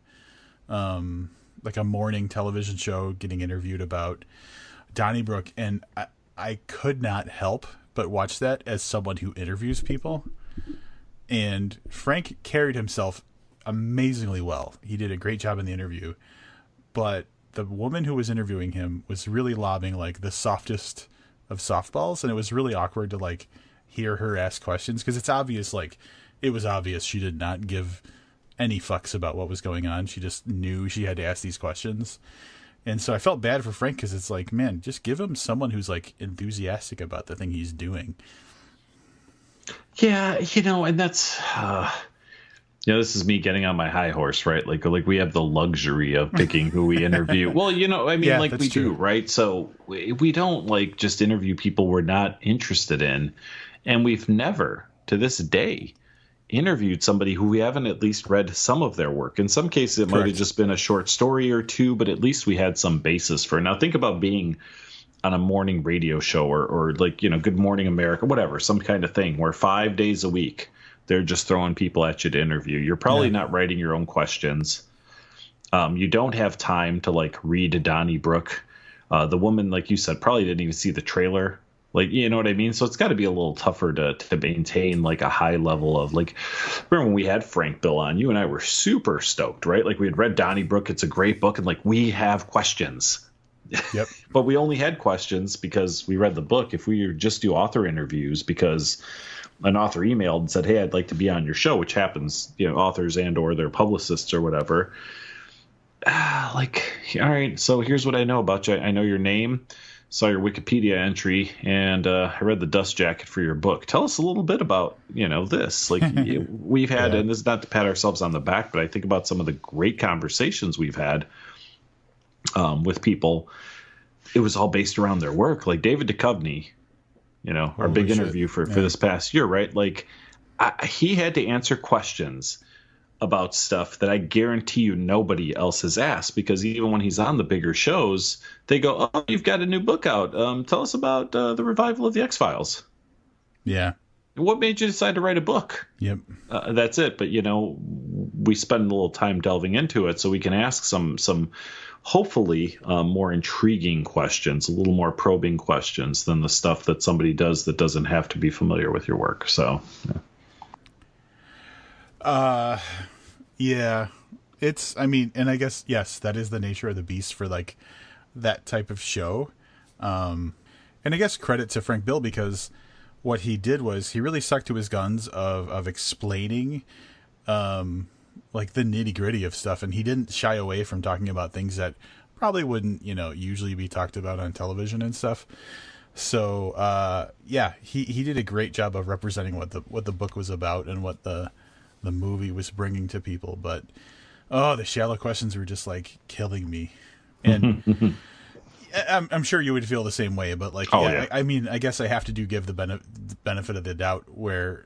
Speaker 1: like a morning television show, getting interviewed about Donnybrook, and I could not help but watch that as someone who interviews people. And Frank carried himself amazingly well. He did a great job in the interview, but the woman who was interviewing him was really lobbing like the softest of softballs, and it was really awkward to like hear her ask questions, because it's obvious, like it was obvious she did not give any fucks about what was going on. She just knew she had to ask these questions. And so I felt bad for Frank, because it's like, man, just give him someone who's like enthusiastic about the thing he's doing.
Speaker 2: Yeah, and that's this is me getting on my high horse, right? Like we have the luxury of picking who we interview. Well, I mean, like we do, right? So we don't like just interview people we're not interested in. And we've never, to this day, interviewed somebody who we haven't at least read some of their work. In some cases, it might have just been a short story or two, but at least we had some basis for it. Now, think about being on a morning radio show or like, Good Morning America, whatever, some kind of thing where 5 days a week they're just throwing people at you to interview. You're probably not writing your own questions. You don't have time to like read Donnybrook. The woman, like you said, probably didn't even see the trailer. Like, you know what I mean? So it's got to be a little tougher to maintain like a high level of like, remember when we had Frank Bill on, you and I were super stoked, right? Like we had read Donnybrook. It's a great book. And like, we have questions.
Speaker 1: Yep.
Speaker 2: But we only had questions because we read the book. If we just do author interviews because an author emailed and said, hey, I'd like to be on your show, which happens, authors and or their publicists or whatever. Like, all right, so here's what I know about you. I know your name. Saw your Wikipedia entry, and I read the dust jacket for your book. Tell us a little bit about, this. Like we've had, and this is not to pat ourselves on the back, but I think about some of the great conversations we've had with people. It was all based around their work. Like David Duchovny, our big interview for this past year, right? Like he had to answer questions about stuff that I guarantee you nobody else has asked, because even when he's on the bigger shows, they go, oh, you've got a new book out. Tell us about the revival of the X-Files.
Speaker 1: Yeah.
Speaker 2: What made you decide to write a book?
Speaker 1: Yep.
Speaker 2: That's it. But, we spend a little time delving into it so we can ask some hopefully more intriguing questions, a little more probing questions than the stuff that somebody does that doesn't have to be familiar with your work. So,
Speaker 1: yeah, and I guess, yes, that is the nature of the beast for like that type of show. And I guess credit to Frank Bill, because what he did was he really stuck to his guns of explaining, like the nitty gritty of stuff. And he didn't shy away from talking about things that probably wouldn't, usually be talked about on television and stuff. So, he did a great job of representing what the book was about and what the movie was bringing to people. But the shallow questions were just like killing me. And I'm sure you would feel the same way, but like, I mean, I guess I have to give the benefit of the doubt where,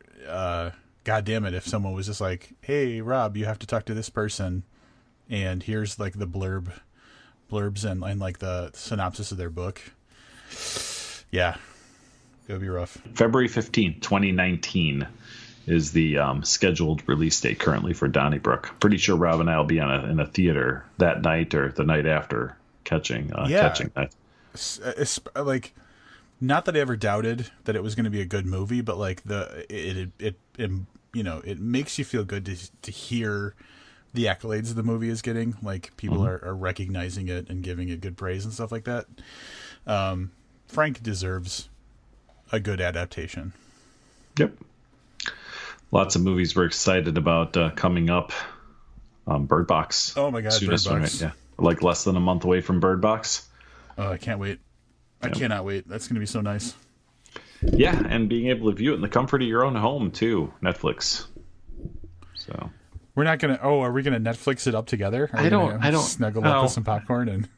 Speaker 1: God damn it, if someone was just like, hey, Rob, you have to talk to this person, and here's like the blurbs and like the synopsis of their book. Yeah, it would be rough.
Speaker 2: February 15th, 2019 is the scheduled release date currently for Donnybrook. Pretty sure Rob and I will be in a theater that night or the night after catching that.
Speaker 1: Like, not that I ever doubted that it was going to be a good movie, but like it makes you feel good to hear the accolades the movie is getting. Like people are recognizing it and giving it good praise and stuff like that. Frank deserves a good adaptation.
Speaker 2: Yep. Lots of movies we're excited about coming up. Bird Box.
Speaker 1: Oh my God, Bird Box.
Speaker 2: Yeah, like less than a month away from Bird Box.
Speaker 1: Oh, I can't wait. I cannot wait. That's going to be so nice.
Speaker 2: Yeah, and being able to view it in the comfort of your own home too. Netflix. So
Speaker 1: we're not going to. Oh, are we going to Netflix it up together?
Speaker 2: I don't
Speaker 1: snuggle up with some popcorn and.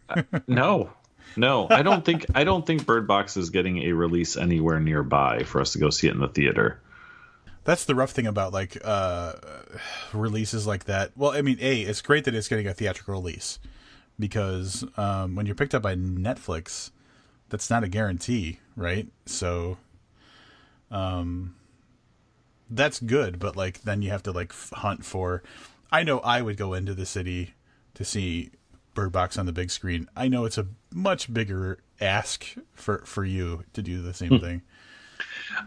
Speaker 2: No. No, I don't think Bird Box is getting a release anywhere nearby for us to go see it in the theater.
Speaker 1: That's the rough thing about like releases like that. Well, I mean, it's great that it's getting a theatrical release because when you're picked up by Netflix, that's not a guarantee, right? So that's good, but like then you have to like hunt for. I know I would go into the city to see Bird Box on the big screen. I know it's a much bigger ask for you to do the same thing.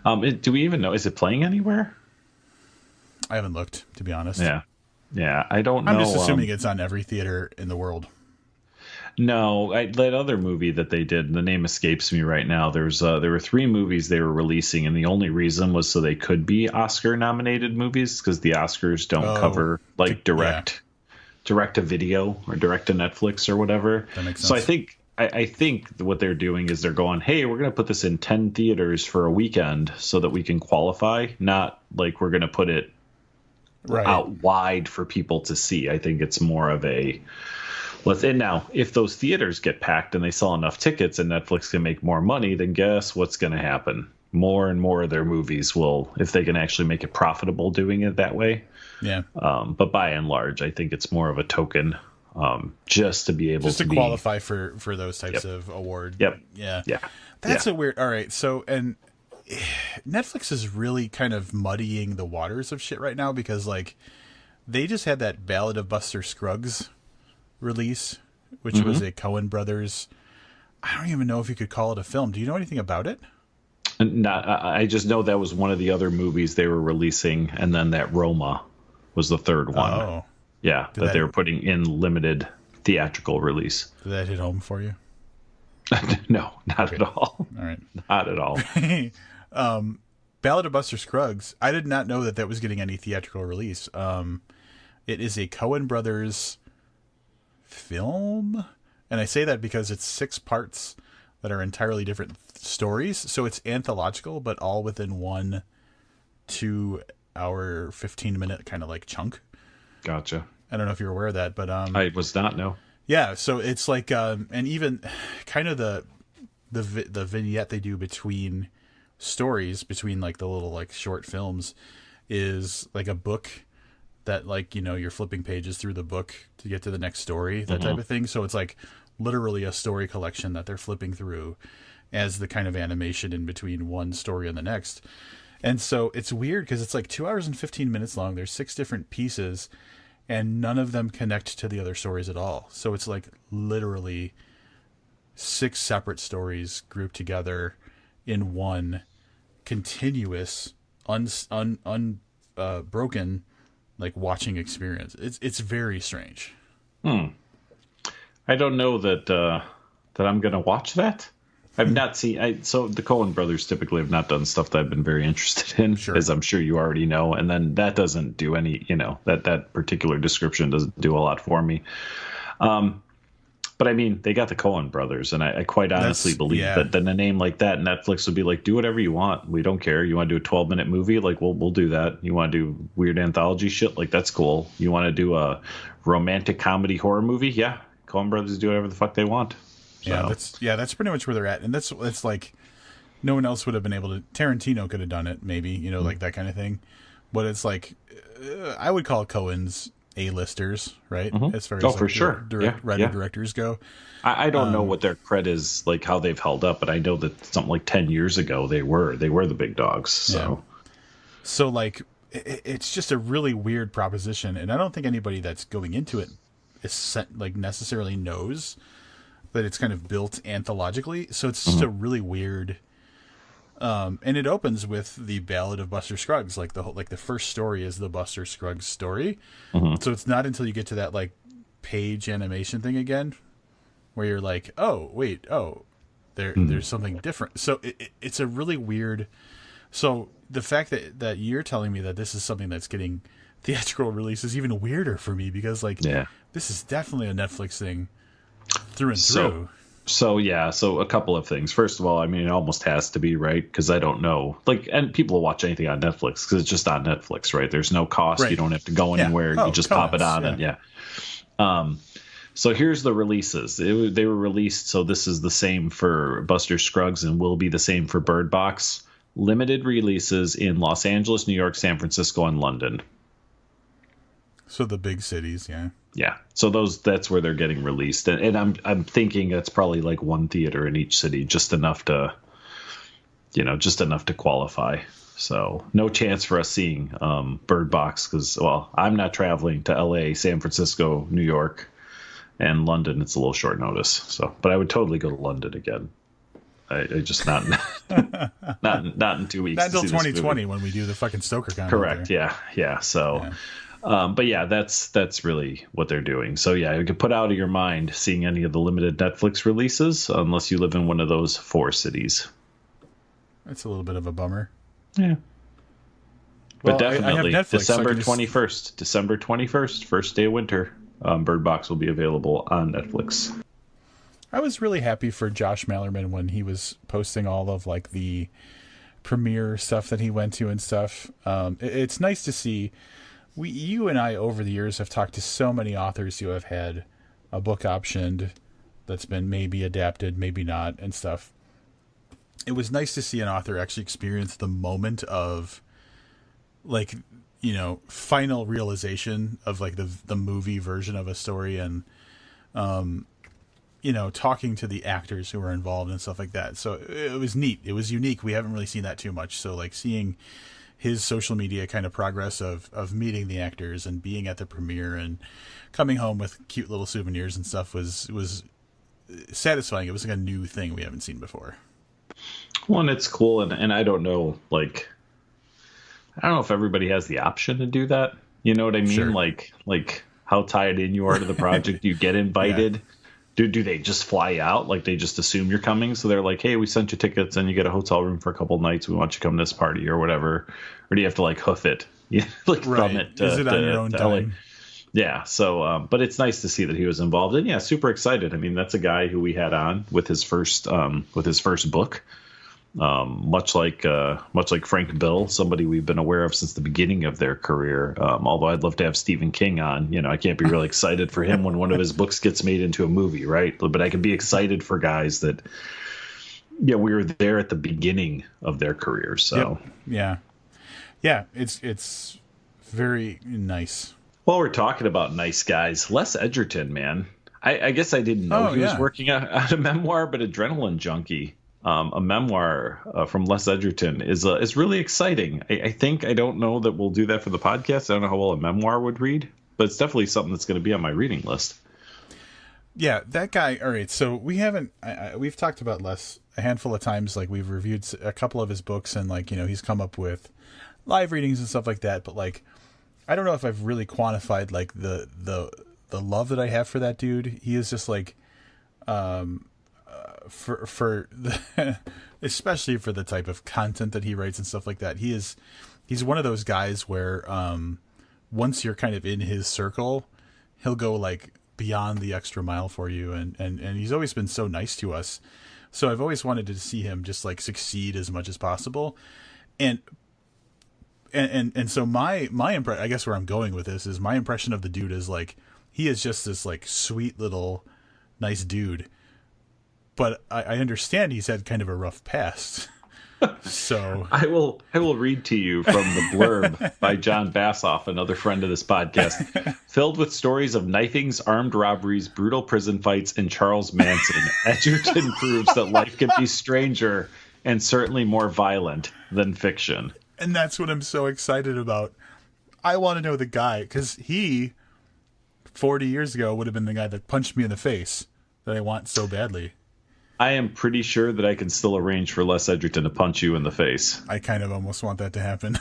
Speaker 2: Do we even know? Is it playing anywhere?
Speaker 1: I haven't looked, to be honest.
Speaker 2: Yeah. I don't know.
Speaker 1: I'm just assuming it's on every theater in the world.
Speaker 2: No, that other movie that they did, the name escapes me right now. There were 3 movies they were releasing, and the only reason was so they could be Oscar-nominated movies because the Oscars don't cover like direct to video or direct to Netflix or whatever.
Speaker 1: That makes sense.
Speaker 2: So I think what they're doing is they're going, hey, we're going to put this in 10 theaters for a weekend so that we can qualify, not like we're going to put it out wide for people to see. I think it's more of a now, if those theaters get packed and they sell enough tickets and Netflix can make more money, then guess what's going to happen? More and more of their movies will, if they can actually make it profitable doing it that way.
Speaker 1: Yeah.
Speaker 2: But by and large, I think it's more of a token just to be able to
Speaker 1: qualify for those types of award.
Speaker 2: Yep.
Speaker 1: Yeah. That's a weird. All right. So, and Netflix is really kind of muddying the waters of shit right now because like they just had that Ballad of Buster Scruggs release, which was a Coen Brothers. I don't even know if you could call it a film. Do you know anything about it?
Speaker 2: I just know that was one of the other movies they were releasing, and then that Roma was the third one.
Speaker 1: Oh,
Speaker 2: yeah, that they were putting in limited theatrical release.
Speaker 1: Did that hit home for you?
Speaker 2: No, not at all.
Speaker 1: All right,
Speaker 2: not at all.
Speaker 1: Ballad of Buster Scruggs. I did not know that was getting any theatrical release. It is a Coen Brothers film, and I say that because it's 6 parts that are entirely different stories, so it's anthological but all within 1 2-hour 15-minute kind of like chunk.
Speaker 2: Gotcha.
Speaker 1: I don't know if you're aware of that, but
Speaker 2: I was not. No.
Speaker 1: Yeah, so it's like and even kind of the vignette they do between stories, between like the little like short films, is like a book that like, you know, you're flipping pages through the book to get to the next story, that type of thing. So it's like literally a story collection that they're flipping through as the kind of animation in between one story and the next. And so it's weird because it's like 2 hours and 15 minutes long. There's 6 different pieces and none of them connect to the other stories at all. So it's like literally 6 separate stories grouped together in one continuous, broken like watching experience. It's very strange.
Speaker 2: I don't know that I'm going to watch that. I've not seen. So the Coen brothers typically have not done stuff that I've been very interested in, as I'm sure you already know. And then that doesn't do any, that particular description doesn't do a lot for me. But I mean, they got the Coen brothers, and I quite honestly believe that in a name like that, Netflix would be like, do whatever you want. We don't care. You want to do a 12-minute movie? Like, we'll do that. You want to do weird anthology shit? Like, that's cool. You want to do a romantic comedy horror movie? Yeah. Coen brothers do whatever the fuck they want. So.
Speaker 1: That's pretty much where they're at. And that's like, no one else would have been able to. Tarantino could have done it, maybe, like that kind of thing. But it's like, I would call Coen's A-listers, right? As far as
Speaker 2: for sure.
Speaker 1: Directors go.
Speaker 2: I don't know what their cred is, like how they've held up, but I know that something like 10 years ago they were the big dogs.
Speaker 1: So like, it's just a really weird proposition, and I don't think anybody that's going into it is necessarily knows that it's kind of built anthologically. So it's just a really weird. And it opens with the Ballad of Buster Scruggs. Like the first story is the Buster Scruggs story. So it's not until you get to that like page animation thing again, where you're like, oh wait, there's something different. So it's a really weird. So the fact that you're telling me that this is something that's getting theatrical release is even weirder for me, because this is definitely a Netflix thing through and through.
Speaker 2: So a couple of things. First of all, I mean, it almost has to be, right? Because I don't know, and people will watch anything on Netflix because it's just on Netflix, right? There's no cost. Right. You don't have to go anywhere. You just pop it on, So here's the releases. They were released, so this is the same for Buster Scruggs and will be the same for Bird Box. Limited releases in Los Angeles, New York, San Francisco, and London.
Speaker 1: So the big cities, yeah.
Speaker 2: Yeah. So that's where they're getting released. And I'm thinking that's probably like one theater in each city, just enough to qualify. So no chance for us seeing Bird Box because, well, I'm not traveling to LA, San Francisco, New York, and London. It's a little short notice. So, but I would totally go to London again. I just not in 2 weeks.
Speaker 1: Not until 2020 when we do the fucking Stoker Con.
Speaker 2: Correct. Yeah. So. Yeah. But yeah, that's really what they're doing. So yeah, you could put out of your mind seeing any of the limited Netflix releases unless you live in one of those 4 cities.
Speaker 1: That's a little bit of a bummer.
Speaker 2: Yeah. But
Speaker 1: well,
Speaker 2: definitely
Speaker 1: I have Netflix,
Speaker 2: December 21st, first day of winter, Bird Box will be available on Netflix.
Speaker 1: I was really happy for Josh Mallerman when he was posting all of like the premiere stuff that he went to and stuff. It's nice to see. You and I over the years have talked to so many authors who have had a book optioned that's been maybe adapted, maybe not, and stuff. It was nice to see an author actually experience the moment of, like, you know, final realization of like the movie version of a story, and you know, talking to the actors who were involved and stuff like that. So it was neat. It was unique. We haven't really seen that too much. So like seeing his social media kind of progress of meeting the actors and being at the premiere and coming home with cute little souvenirs and stuff was satisfying. It was like a new thing we haven't seen before.
Speaker 2: Well, and it's cool. And I don't know, like, I don't know if everybody has the option to do that. You know what I mean?
Speaker 1: Sure.
Speaker 2: Like how tied in you are to the project. You get invited. Yeah. Do they just fly out? Like they just assume you're coming? So they're like, hey, we sent you tickets and you get a hotel room for a couple of nights. We want you to come to this party or whatever. Or do you have to like hoof it? Like
Speaker 1: right.
Speaker 2: from it to,
Speaker 1: is it on your own time?
Speaker 2: LA? Yeah. So, but it's nice to see that he was involved, and yeah, super excited. I mean, that's a guy who we had on with his first book. Much like Frank Bill, somebody we've been aware of since the beginning of their career. Although I'd love to have Stephen King on. You know, I can't be really excited for him when one of his books gets made into a movie, right? But I can be excited for guys that, yeah, we were there at the beginning of their careers. So
Speaker 1: yeah, it's very nice.
Speaker 2: While we're talking about nice guys, Les Edgerton, man, I guess I didn't know he was working on a memoir, but Adrenaline Junkie. A memoir from Les Edgerton is really exciting. I don't know that we'll do that for the podcast. I don't know how well a memoir would read, but it's definitely something that's going to be on my reading list.
Speaker 1: Yeah, that guy. All right, so we've talked about Les a handful of times. Like we've reviewed a couple of his books, and like, you know, he's come up with live readings and stuff like that. But like, I don't know if I've really quantified like the love that I have for that dude. He is just like, for the especially for the type of content that he writes and stuff like that. He's one of those guys where once you're kind of in his circle, he'll go like beyond the extra mile for you, and he's always been so nice to us. So I've always wanted to see him just like succeed as much as possible. And so my impression, I guess where I'm going with this is my impression of the dude is like, he is just this like sweet little nice dude. But I understand he's had kind of a rough past. So
Speaker 2: I will read to you from the blurb by John Bassoff, another friend of this podcast. Filled with stories of knifings, armed robberies, brutal prison fights, and Charles Manson, Edgerton proves that life can be stranger and certainly more violent than fiction.
Speaker 1: And that's what I'm so excited about. I want to know the guy, because he, 40 years ago, would have been the guy that punched me in the face that I want so badly.
Speaker 2: I am pretty sure that I can still arrange for Les Edgerton to punch you in the face.
Speaker 1: I kind of almost want that to happen.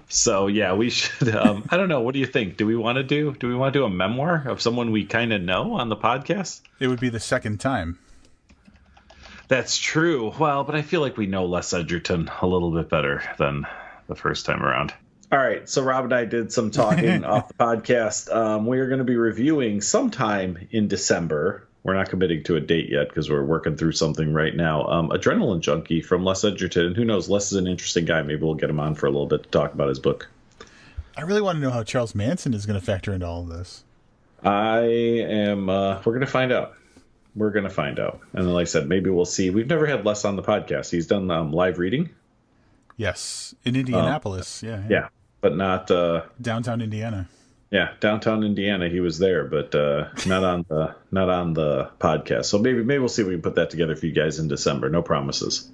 Speaker 2: So yeah, we should. I don't know. What do you think? Do we want to do a memoir of someone we kind of know on the podcast?
Speaker 1: It would be the second time.
Speaker 2: That's true. Well, but I feel like we know Les Edgerton a little bit better than the first time around. All right, so Rob and I did some talking off the podcast. We are going to be reviewing sometime in December. We're not committing to a date yet because we're working through something right now. Adrenaline Junkie from Les Edgerton. Who knows? Les is an interesting guy. Maybe we'll get him on for a little bit to talk about his book.
Speaker 1: I really want to know how Charles Manson is going to factor into all of this.
Speaker 2: I am. We're gonna find out. We're gonna find out. And then, like I said, maybe we'll see. We've never had Les on the podcast. He's done live reading.
Speaker 1: Yes, in Indianapolis.
Speaker 2: Yeah, but not
Speaker 1: downtown Indiana.
Speaker 2: Yeah, downtown Indiana. He was there, but not on the podcast. So maybe we'll see if we can put that together for you guys in December. No promises.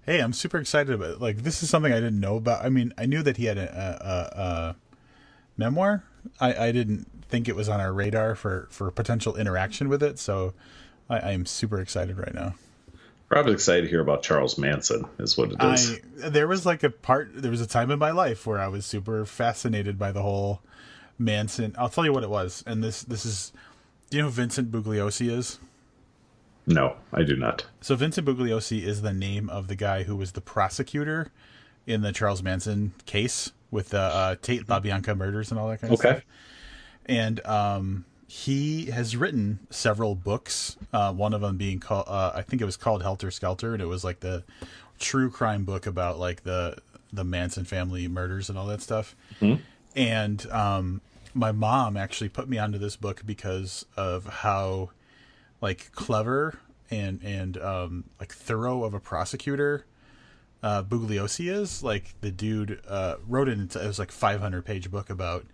Speaker 1: Hey, I'm super excited about it. Like, this is something I didn't know about. I mean, I knew that he had a memoir. I didn't think it was on our radar for potential interaction with it. So I am super excited right now.
Speaker 2: Rob's excited to hear about Charles Manson, is what it is.
Speaker 1: There was a time in my life where I was super fascinated by the whole Manson. I'll tell you what it was. And this is, do you know who Vincent Bugliosi is?
Speaker 2: No, I do not.
Speaker 1: So Vincent Bugliosi is the name of the guy who was the prosecutor in the Charles Manson case with the Tate LaBianca murders and all that kind of stuff. And he has written several books. One of them being called, I think it was called Helter Skelter, and it was like the true crime book about like the Manson family murders and all that stuff. Mm-hmm. And my mom actually put me onto this book because of how like clever and like thorough of a prosecutor Bugliosi is. Like the dude wrote it was like 500-page book about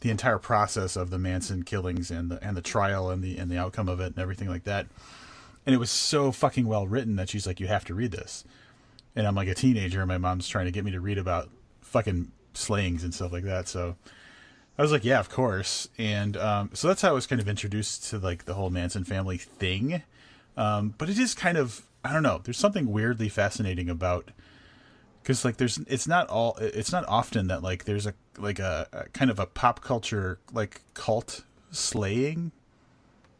Speaker 1: the entire process of the Manson killings and the trial and the outcome of it and everything like that. And it was so fucking well written that she's like, you have to read this. And I'm like a teenager and my mom's trying to get me to read about fucking slayings and stuff like that. So I was like, yeah, of course. And so that's how I was kind of introduced to like the whole Manson family thing. But it is kind of, I don't know, there's something weirdly fascinating about, because like it's not often that like there's a kind of a pop culture like cult slaying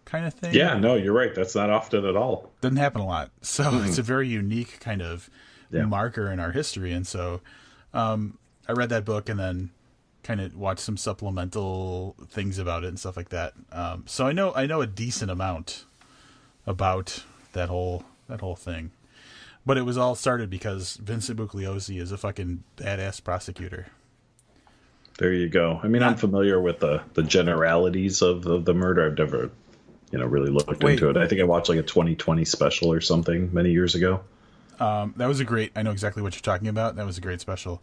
Speaker 1: kind of thing.
Speaker 2: Yeah, no, you're right. That's not often at all.
Speaker 1: Doesn't happen a lot. So it's a very unique kind of marker in our history. And so I read that book and then kind of watched some supplemental things about it and stuff like that. So I know a decent amount about that whole thing. But it was all started because Vincent Bugliosi is a fucking badass prosecutor.
Speaker 2: There you go. I mean, I'm familiar with the generalities of the murder. I've never, really looked into it. I think I watched like a 2020 special or something many years ago.
Speaker 1: That was I know exactly what you're talking about. That was a great special.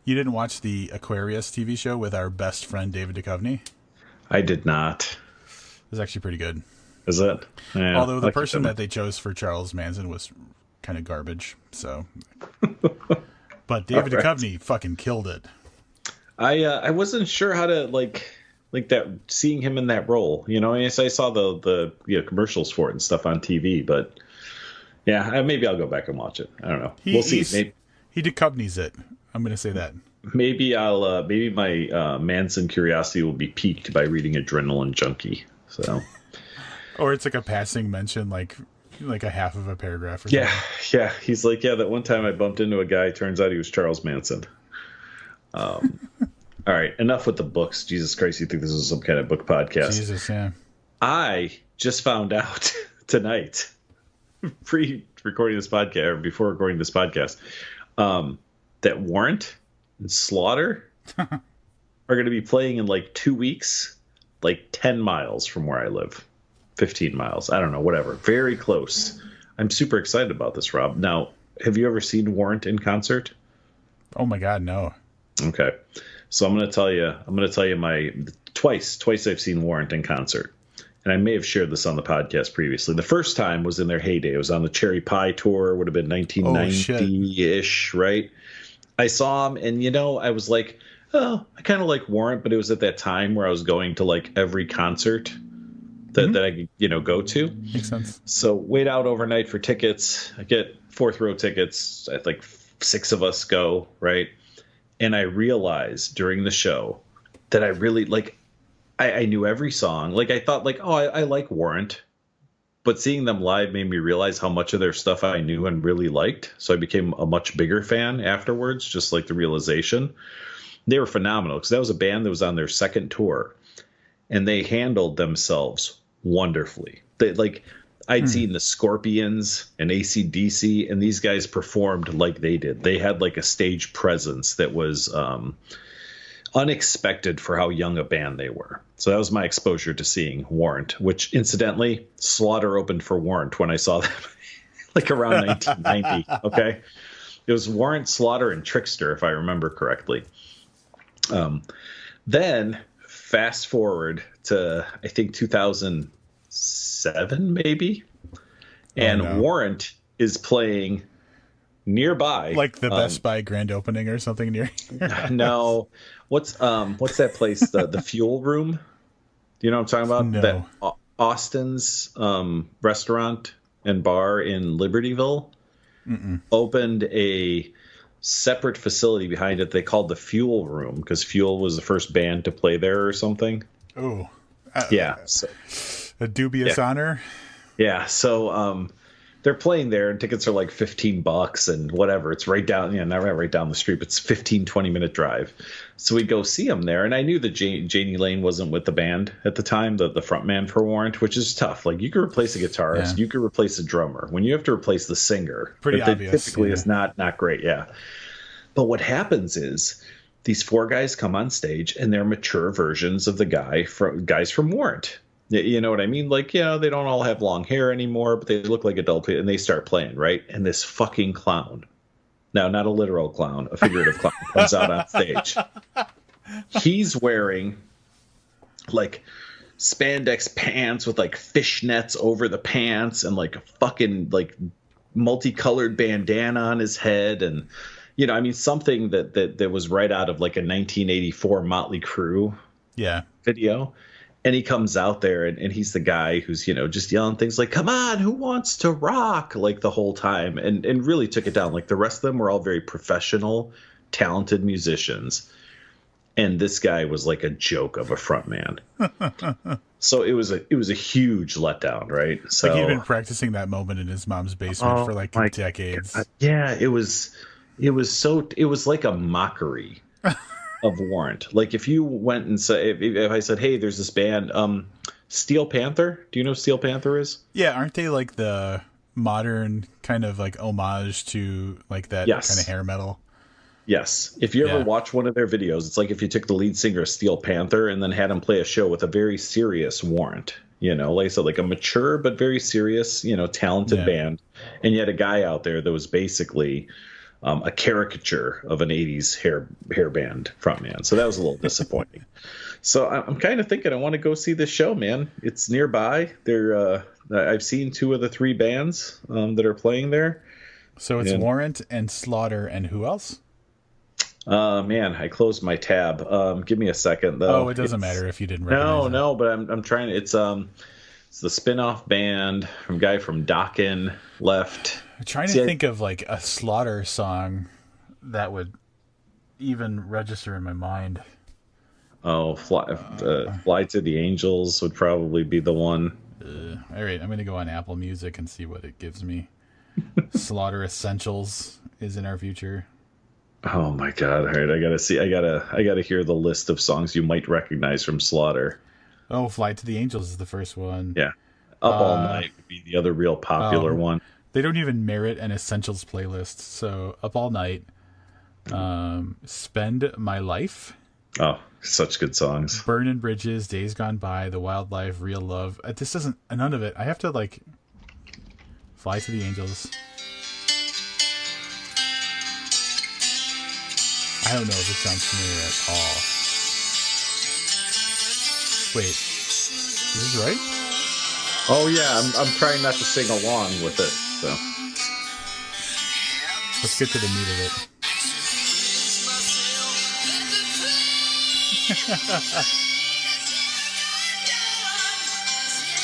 Speaker 1: You didn't watch the Aquarius TV show with our best friend David Duchovny?
Speaker 2: I did not.
Speaker 1: It was actually pretty good.
Speaker 2: Is it?
Speaker 1: Yeah, although the person that they chose for Charles Manson was kind of garbage. So, but David Duchovny fucking killed it.
Speaker 2: I wasn't sure how to like that, seeing him in that role. I saw the commercials for it and stuff on TV, but yeah, maybe I'll go back and watch it. I don't know. We'll see.
Speaker 1: He Duchovny's it. I'm going to say that.
Speaker 2: Maybe maybe my Manson curiosity will be piqued by reading Adrenaline Junkie. So,
Speaker 1: or it's like a passing mention, like a half of a paragraph or something.
Speaker 2: Yeah. He's like, that one time I bumped into a guy. Turns out he was Charles Manson. All right, enough with the books. Jesus Christ, you think this is some kind of book podcast?
Speaker 1: Jesus, yeah.
Speaker 2: I just found out tonight, pre-recording this podcast, or before recording this podcast, that Warrant and Slaughter are going to be playing in like 2 weeks, like 10 miles from where I live. 15 miles. I don't know, whatever. Very close. I'm super excited about this, Rob. Now, have you ever seen Warrant in concert?
Speaker 1: Oh my God, no.
Speaker 2: Okay. So I'm going to tell you my twice I've seen Warrant in concert. And I may have shared this on the podcast previously. The first time was in their heyday. It was on the Cherry Pie tour, would have been 1990-ish, right? I saw him and I was like, oh, I kind of like Warrant, but it was at that time where I was going to like every concert that I could, go to.
Speaker 1: Makes sense.
Speaker 2: So wait out overnight for tickets. I get fourth row tickets. I think 6 of us go, right? And I realized during the show that I really I knew every song. Like I thought I like Warrant, but seeing them live made me realize how much of their stuff I knew and really liked. So I became a much bigger fan afterwards, just like the realization. They were phenomenal because that was a band that was on their second tour and they handled themselves wonderfully. I'd seen the Scorpions and AC/DC, and these guys performed like they did. They had like a stage presence that was unexpected for how young a band they were. So that was my exposure to seeing Warrant, which incidentally, Slaughter opened for Warrant when I saw them, like around 1990. Okay. It was Warrant, Slaughter, and Trickster, if I remember correctly. Then fast forward to, I think, 2007, maybe. And Warrant is playing nearby,
Speaker 1: like the Best Buy grand opening or something near here.
Speaker 2: No, what's that place, the Fuel Room? Do you know what I'm talking about?
Speaker 1: No.
Speaker 2: That Austin's restaurant and bar in Libertyville opened a separate facility behind it they called the Fuel Room, because Fuel was the first band to play there or something.
Speaker 1: Oh,
Speaker 2: yeah, so,
Speaker 1: a dubious honor.
Speaker 2: Yeah, so they're playing there, and tickets are like $15 and whatever. It's right down, not right down the street. But it's 20-minute drive. So we go see them there, and I knew that Janie Lane wasn't with the band at the time, the front man for Warrant, which is tough. Like, you could replace a guitarist, you could replace a drummer. When you have to replace the singer,
Speaker 1: pretty obvious.
Speaker 2: Typically, it's not great. Yeah, but what happens is these four guys come on stage, and they're mature versions of the guys from Warrant. You know what I mean? Like, they don't all have long hair anymore, but they look like adult people, and they start playing, right? And this fucking clown, now not a literal clown, a figurative clown, comes out on stage. He's wearing like spandex pants with like fishnets over the pants and like a fucking like multicolored bandana on his head, and something that was right out of like a 1984 Motley Crue video. And he comes out there, and he's the guy who's, just yelling things like, "Come on, who wants to rock?" like the whole time, and really took it down. Like, the rest of them were all very professional, talented musicians. And this guy was like a joke of a front man. So it was a huge letdown, right? So
Speaker 1: like, he'd been practicing that moment in his mom's basement for like decades.
Speaker 2: God. Yeah, it was like a mockery of Warrant. Like, if you went and said, if I said, "Hey, there's this band, Steel Panther." Do you know who Steel Panther is?
Speaker 1: Yeah, aren't they like the modern kind of like homage to like that kind of hair metal?
Speaker 2: Yes. If you ever watch one of their videos, it's like if you took the lead singer of Steel Panther and then had him play a show with a very serious Warrant. Like I said, like a mature but very serious, talented band, and yet a guy out there that was basically a caricature of an 80s hair band frontman. So that was a little disappointing. So I'm kind of thinking I want to go see this show, man. It's nearby. I've seen 2 of the 3 bands that are playing there.
Speaker 1: So it's Warrant and Slaughter and who else?
Speaker 2: Man, I closed my tab. Give me a second, though.
Speaker 1: Oh, it doesn't matter if you didn't recognize it.
Speaker 2: No, but I'm trying to. It's the spin-off band from guy from Dokken left.
Speaker 1: I'm trying to think of like a Slaughter song that would even register in my mind.
Speaker 2: Oh, Fly to the Angels would probably be the one.
Speaker 1: All right, I'm going to go on Apple Music and see what it gives me. Slaughter Essentials is in our future.
Speaker 2: Oh my God! All right, I gotta hear the list of songs you might recognize from Slaughter.
Speaker 1: Oh, Fly to the Angels is the first one.
Speaker 2: Yeah, Up All Night would be the other real popular one.
Speaker 1: They don't even merit an Essentials playlist. So Up All Night, Spend My Life.
Speaker 2: Oh, such good songs.
Speaker 1: Burnin' Bridges, Days Gone By, The Wildlife, Real Love. This doesn't, none of it. I have to like Fly to the Angels. I don't know if this sounds familiar at all. Wait, is this right?
Speaker 2: Oh yeah, I'm trying not to sing along with it. So
Speaker 1: let's get to the meat of it.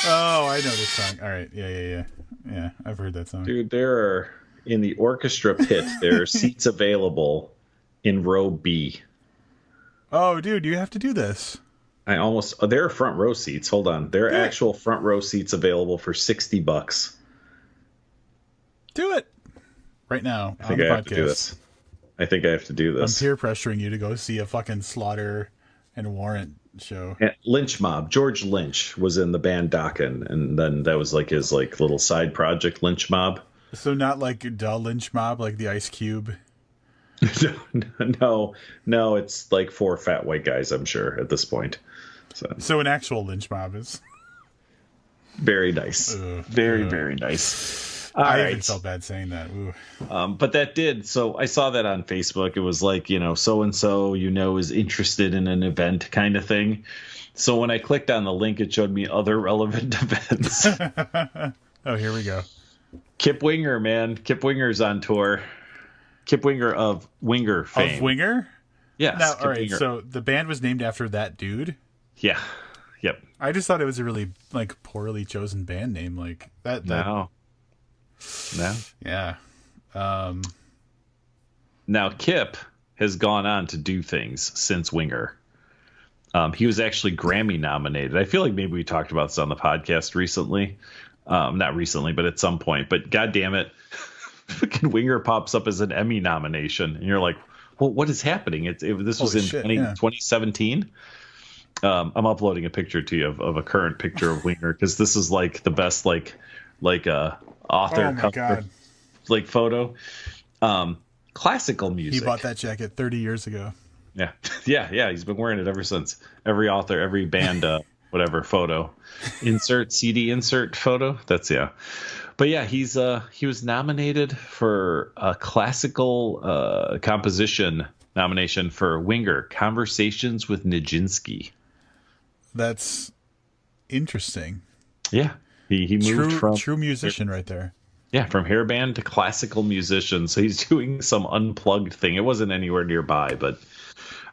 Speaker 1: Oh, I know this song. All right, yeah. I've heard that song.
Speaker 2: Dude, there are in the orchestra pit. There are seats available in row B.
Speaker 1: Oh, dude, you have to do this.
Speaker 2: There are front row seats. Hold on. There are actual front row seats available for $60.
Speaker 1: Do it right now.
Speaker 2: I think I have to do this. I'm
Speaker 1: peer pressuring you to go see a fucking Slaughter and Warrant show.
Speaker 2: And Lynch Mob. George Lynch was in the band Dokken, and then that was like his like little side project, Lynch Mob.
Speaker 1: So not like Lynch Mob, like the Ice Cube.
Speaker 2: No, it's like 4 fat white guys, I'm sure, at this point.
Speaker 1: So an actual lynch mob is
Speaker 2: very nice. Very nice. All
Speaker 1: I
Speaker 2: right.
Speaker 1: even felt bad saying that.
Speaker 2: But that did. So I saw that on Facebook. It was like, so and so, is interested in an event kind of thing. So when I clicked on the link, it showed me other relevant events.
Speaker 1: Oh, here we go.
Speaker 2: Kip Winger, man. Kip Winger's on tour. Kip Winger of Winger fame.
Speaker 1: Of Winger?
Speaker 2: Yes.
Speaker 1: Now, all right, Winger. So the band was named after that dude?
Speaker 2: Yeah. Yep.
Speaker 1: I just thought it was a really poorly chosen band name. Like that.
Speaker 2: No.
Speaker 1: Yeah.
Speaker 2: Now Kip has gone on to do things since Winger. He was actually Grammy nominated. I feel like maybe we talked about this on the podcast recently. Not recently, but at some point. But God damn it, fucking Winger pops up as an Emmy nomination, and you're like, well, what is happening? This was in 2017. I'm uploading a picture to you of a current picture of Winger, because this is like the best author cover photo. Classical music.
Speaker 1: He bought that jacket 30 years ago.
Speaker 2: Yeah. He's been wearing it ever since. Every author, every band, whatever photo, CD insert photo. That's But yeah, he was nominated for a classical composition nomination for Winger, Conversations with Nijinsky.
Speaker 1: That's interesting.
Speaker 2: Yeah, he moved from
Speaker 1: true musician right there.
Speaker 2: Yeah, from hair band to classical musician. So he's doing some unplugged thing. It wasn't anywhere nearby, but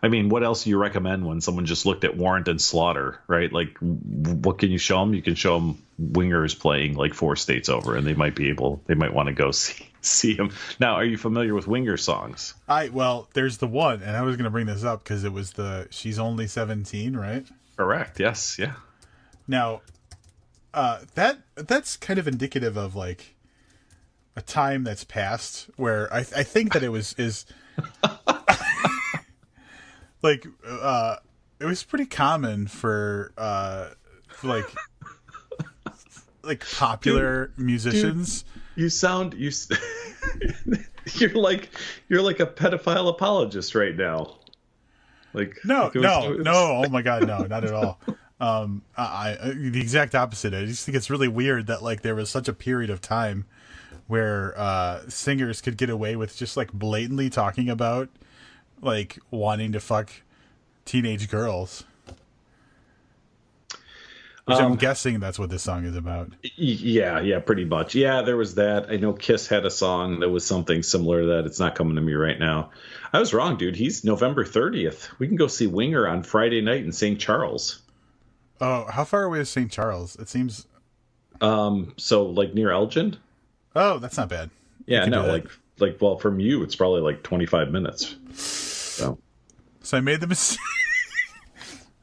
Speaker 2: I mean, what else do you recommend when someone just looked at Warrant and Slaughter, right? Like, what can you show them? You can show them Winger is playing 4 states over, and they might want to go see him. Now, are you familiar with Winger songs?
Speaker 1: Well, there's the one, and I was going to bring this up because it was She's Only 17, right?
Speaker 2: Correct. Yes. Yeah.
Speaker 1: Now, that's kind of indicative of a time that's passed where I think that it was it was pretty common for popular musicians.
Speaker 2: Dude, you're like a pedophile apologist right now.
Speaker 1: No. Oh my God, no, not at all. The exact opposite. I just think it's really weird that there was such a period of time where singers could get away with just blatantly talking about wanting to fuck teenage girls. Which I'm guessing that's what this song is about.
Speaker 2: Yeah, pretty much. Yeah, there was that. I know Kiss had a song that was something similar to that. It's not coming to me right now. I was wrong, dude. He's November 30th. We can go see Winger on Friday night in St. Charles.
Speaker 1: Oh, how far away is St. Charles? It seems...
Speaker 2: So, near Elgin?
Speaker 1: Oh, that's not bad.
Speaker 2: Yeah, no, well, from you, it's probably 25 minutes. So
Speaker 1: I made the mistake.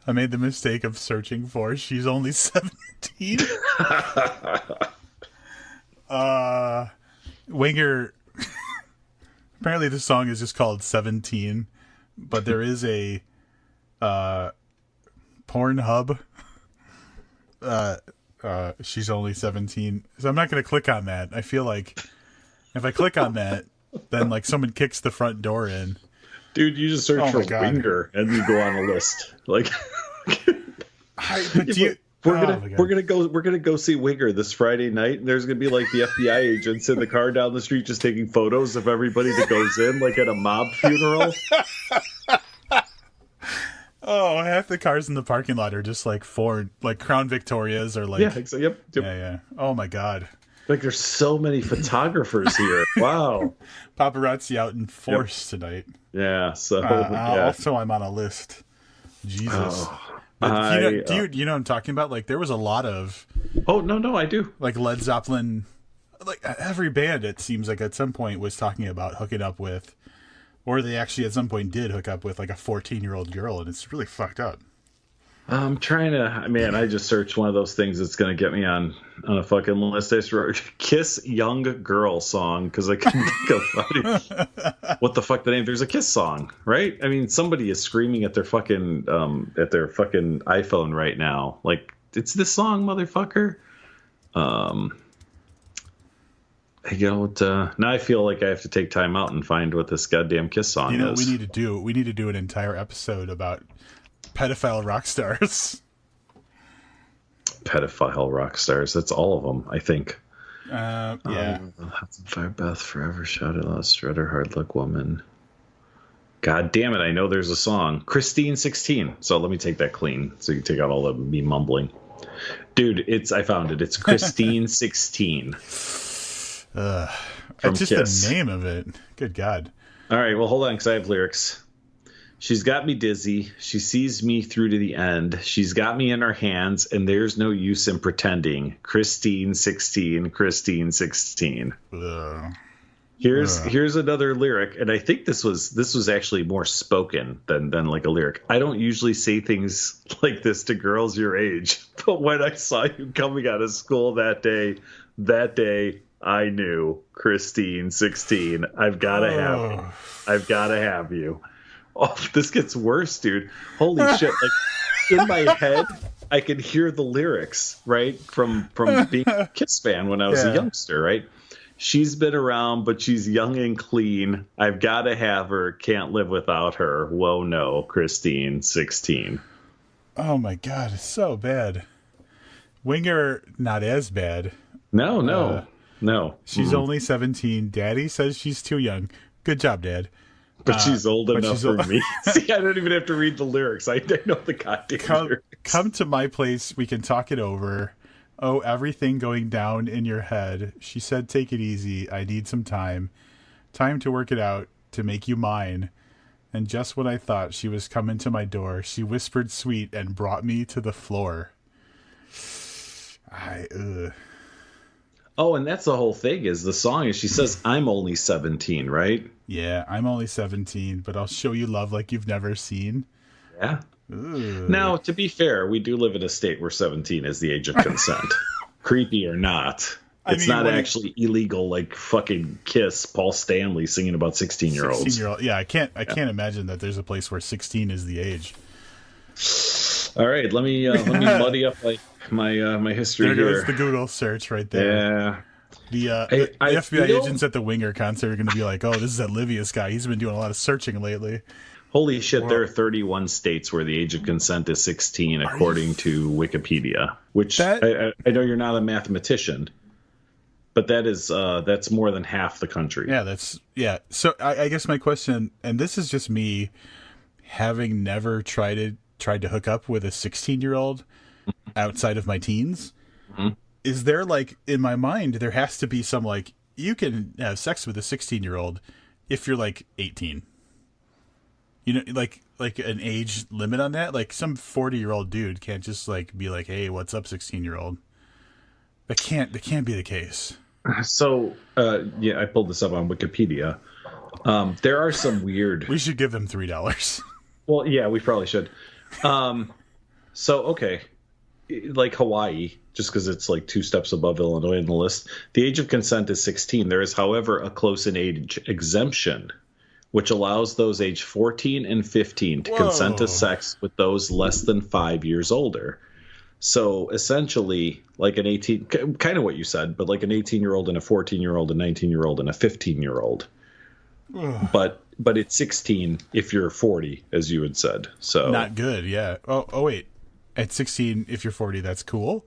Speaker 1: I made the mistake of searching for She's Only 17. Winger. Apparently, the song is just called 17, but there is a Pornhub. She's Only 17. So I'm not going to click on that. I feel like if I click on that, then someone kicks the front door in.
Speaker 2: Dude, you just search for Winger and you go on a list. We're gonna go see Winger this Friday night, and there's gonna be the FBI agents in the car down the street just taking photos of everybody that goes in, at a mob funeral.
Speaker 1: Oh, half the cars in the parking lot are just Ford, Crown Victorias, or
Speaker 2: yep.
Speaker 1: Yeah. Oh my God.
Speaker 2: There's so many photographers here. Wow.
Speaker 1: Paparazzi out in force tonight.
Speaker 2: Yeah. So
Speaker 1: also I'm on a list. Jesus.
Speaker 2: Oh,
Speaker 1: do you know what I'm talking about? There was a lot of...
Speaker 2: Oh, no, I do.
Speaker 1: Led Zeppelin... every band, it seems at some point was talking about hooking up with... Or they actually at some point did hook up with a 14-year-old girl, and it's really fucked up.
Speaker 2: I'm trying to... Man, I just searched one of those things that's going to get me on a fucking list. I just wrote Kiss Young Girl song, because I couldn't think of what the fuck the name... There's a Kiss song, right? I mean, somebody is screaming at their fucking iPhone right now. It's this song, motherfucker. Now I feel like I have to take time out and find what this goddamn Kiss song is.
Speaker 1: What we need to do? We need to do an entire episode about pedophile rock stars.
Speaker 2: Pedophile rock stars. That's all of them, I think.
Speaker 1: Yeah.
Speaker 2: Fire Beth Forever, Shout It Loud, Shredder, Hard Luck Woman. God damn it, I know there's a song. Christine 16. So let me take that clean so you can take out all of me mumbling. Dude, I found it. It's Christine 16.
Speaker 1: It's just
Speaker 2: Kiss.
Speaker 1: the name of it. Good God.
Speaker 2: All right, well, hold on, because I have lyrics. She's got me dizzy. She sees me through to the end. She's got me in her hands, and there's no use in pretending. Christine 16, Christine 16. Here's another lyric, and I think this was actually more spoken than like a lyric. I don't usually say things like this to girls your age, but when I saw you coming out of school that day, I knew. Christine 16. I've gotta have you. Oh, this gets worse, dude. Holy shit. Like, in my head, I can hear the lyrics, right? From being a Kiss fan when I was a youngster, right? She's been around, but she's young and clean. I've got to have her. Can't live without her. Whoa, no. Christine, 16.
Speaker 1: Oh, my God. It's so bad. Winger, not as bad.
Speaker 2: No.
Speaker 1: She's only 17. Daddy says she's too young. Good job, Dad.
Speaker 2: But she's old enough for me. See, I don't even have to read the lyrics. I know the goddamn lyrics.
Speaker 1: Come to my place. We can talk it over. Oh, everything going down in your head. She said, take it easy. I need some time. Time to work it out, to make you mine. And just when I thought she was coming to my door, she whispered sweet and brought me to the floor.
Speaker 2: Oh, and that's the whole thing is the song is she says, I'm only 17, right?
Speaker 1: Yeah, I'm only 17, but I'll show you love like you've never seen.
Speaker 2: Yeah. Now, to be fair, we do live in a state where 17 is the age of consent. Creepy or not. It's not actually illegal like fucking Kiss, Paul Stanley singing about 16-year-olds.
Speaker 1: 16-year-old. Yeah, I can't imagine that there's a place where 16 is the age.
Speaker 2: All right, let me muddy up my history here.
Speaker 1: There goes the Google search right there.
Speaker 2: Yeah.
Speaker 1: The FBI agents at the Winger concert are going to be like, oh, this is that Livius guy. He's been doing a lot of searching lately.
Speaker 2: Holy shit, there are 31 states where the age of consent is 16, according to Wikipedia. Which, I know you're not a mathematician, but that's more than half the country.
Speaker 1: Yeah, So I guess my question, and this is just me having never tried to hook up with a 16-year-old outside of my teens. Mm-hmm. Is there, like, in my mind, there has to be some, like, you can have sex with a 16-year-old if you're, like, 18. You know, like an age limit on that? Like, some 40-year-old dude can't just, like, be like, hey, what's up, 16-year-old? That can't be the case.
Speaker 2: So, I pulled this up on Wikipedia. There are some weird...
Speaker 1: We should give them $3.
Speaker 2: Well, yeah, we probably should. So, okay. Like Hawaii, just because it's like 2 steps above Illinois in the list, the age of consent is 16. There is, however, a close-in-age exemption, which allows those age 14 and 15 to consent to sex with those less than 5 years older. So essentially, like an 18, kind of what you said, but like an 18-year-old and a 14-year-old, a 19-year-old and a 15-year-old. But it's 16 if you're 40, as you had said. So
Speaker 1: not good, yeah. Oh wait. At 16, if you're 40, that's cool?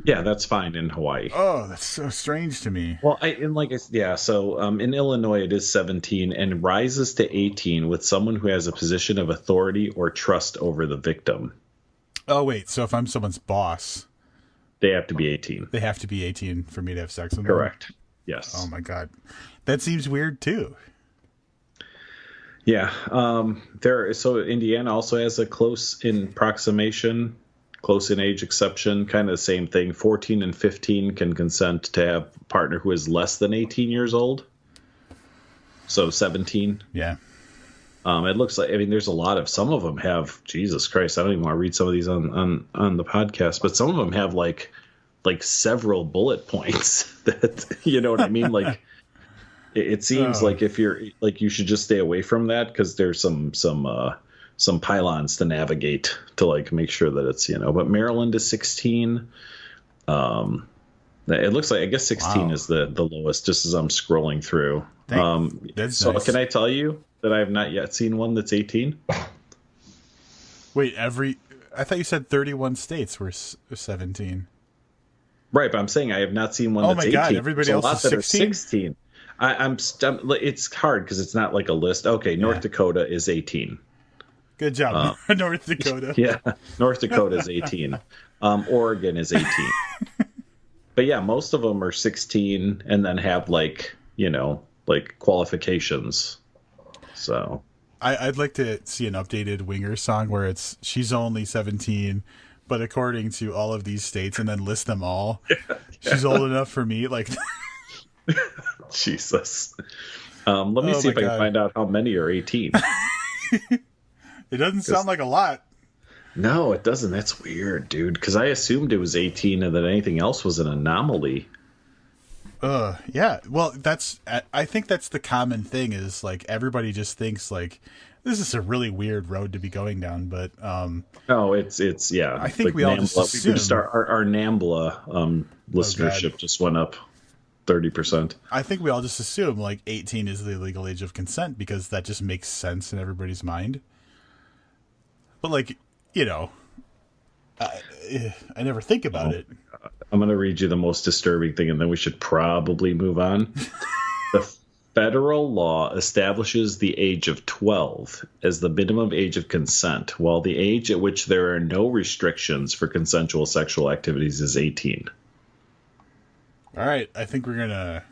Speaker 2: Yeah, that's fine in Hawaii.
Speaker 1: Oh, that's so strange to me.
Speaker 2: Well, so in Illinois it is 17 and rises to 18 with someone who has a position of authority or trust over the victim.
Speaker 1: Oh, wait, so if I'm someone's boss...
Speaker 2: They have to be 18.
Speaker 1: They have to be 18 for me to have sex with them?
Speaker 2: Correct, yes.
Speaker 1: Oh, my God. That seems weird, too.
Speaker 2: Yeah, so Indiana also has a close-in age exception, kind of the same thing. 14 and 15 can consent to have a partner who is less than 18 years old. So 17.
Speaker 1: Yeah.
Speaker 2: It looks like, there's a lot of, some of them have, Jesus Christ, I don't even want to read some of these on the podcast, but some of them have like several bullet points that, you know what I mean? Like, it seems like if you're like, you should just stay away from that because there's some pylons to navigate to like make sure that it's, but Maryland is 16. It looks like, I guess 16 is the lowest, just as I'm scrolling through.
Speaker 1: That's
Speaker 2: so
Speaker 1: nice.
Speaker 2: Can I tell you that I have not yet seen one that's 18?
Speaker 1: Wait, I thought you said 31 states were 17.
Speaker 2: Right, but I'm saying I have not seen one that's 18.
Speaker 1: Oh my God, everybody else is
Speaker 2: 16? I'm it's hard because it's not like a list. Okay, North Dakota is 18.
Speaker 1: Good job, North Dakota.
Speaker 2: Yeah, North Dakota is 18. Oregon is 18. But yeah, most of them are 16 and then have like qualifications. So
Speaker 1: I'd like to see an updated Winger song where she's only 17, but according to all of these states, and then list them all. Yeah. She's old enough for me. Like,
Speaker 2: Jesus. Let me see if I can find out how many are 18.
Speaker 1: It doesn't sound like a lot.
Speaker 2: No, it doesn't. That's weird, dude. Because I assumed it was 18 and that anything else was an anomaly.
Speaker 1: Yeah. Well, I think that's the common thing is like everybody just thinks like this is a really weird road to be going down, but
Speaker 2: no, it's yeah.
Speaker 1: I think we all just assume.
Speaker 2: We could start our NAMBLA listenership just went up 30%.
Speaker 1: I think we all just assume like 18 is the legal age of consent because that just makes sense in everybody's mind. But like, I never think about it.
Speaker 2: I'm going to read you the most disturbing thing, and then we should probably move on. The federal law establishes the age of 12 as the minimum age of consent, while the age at which there are no restrictions for consensual sexual activities is 18.
Speaker 1: All right. I think we're going to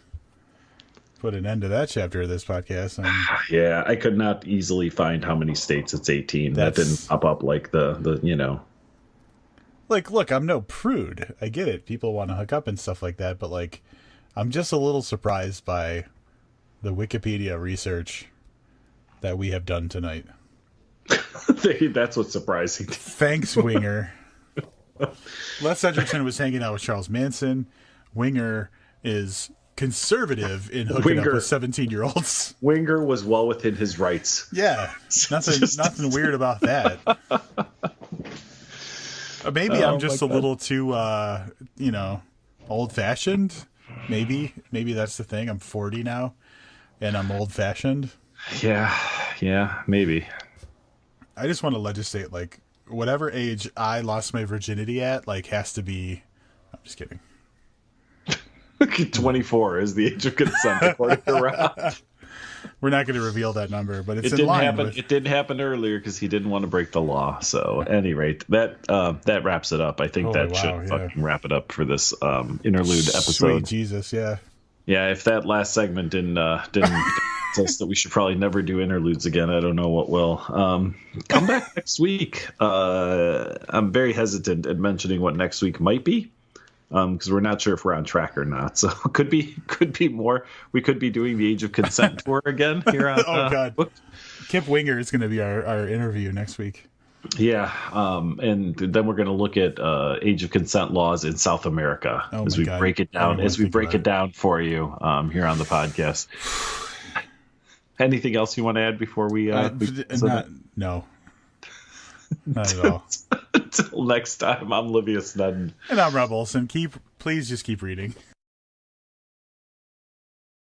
Speaker 1: put an end to that chapter of this podcast.
Speaker 2: Yeah, I could not easily find how many states it's 18. That didn't pop up like the.
Speaker 1: Like, look, I'm no prude. I get it. People want to hook up and stuff like that. But, like, I'm just a little surprised by the Wikipedia research that we have done tonight.
Speaker 2: That's what's surprising.
Speaker 1: Thanks, Winger. Les Edgerton was hanging out with Charles Manson. Winger is conservative in hooking up with 17-year-olds.
Speaker 2: Winger was well within his rights.
Speaker 1: Yeah. Nothing weird about that. Maybe I'm just a little too, old-fashioned. Maybe that's the thing. I'm 40 now, and I'm old-fashioned.
Speaker 2: Yeah, maybe.
Speaker 1: I just want to legislate, like, whatever age I lost my virginity at, like, has to be... I'm just kidding.
Speaker 2: 24 is the age of consent, according to Rob.
Speaker 1: We're not going to reveal that number, but it
Speaker 2: didn't happen earlier because he didn't want to break the law. So, at any rate, that wraps it up. I think should fucking wrap it up for this interlude episode.
Speaker 1: Sweet Jesus, yeah.
Speaker 2: Yeah, if that last segment didn't tell us that we should probably never do interludes again, I don't know what will. Come back next week. I'm very hesitant at mentioning what next week might be. Because we're not sure if we're on track or not, so could be more. We could be doing the Age of Consent tour again here on.
Speaker 1: Oh God, Kip Winger is going to be our interview next week.
Speaker 2: Yeah, and then we're going to look at Age of Consent laws in South America as we break it down. As we break it down for you here on the podcast. Anything else you want to add before we?
Speaker 1: No. Not at all.
Speaker 2: Until next time, I'm Livius Nutton.
Speaker 1: And I'm Rob Olson. Please just keep reading.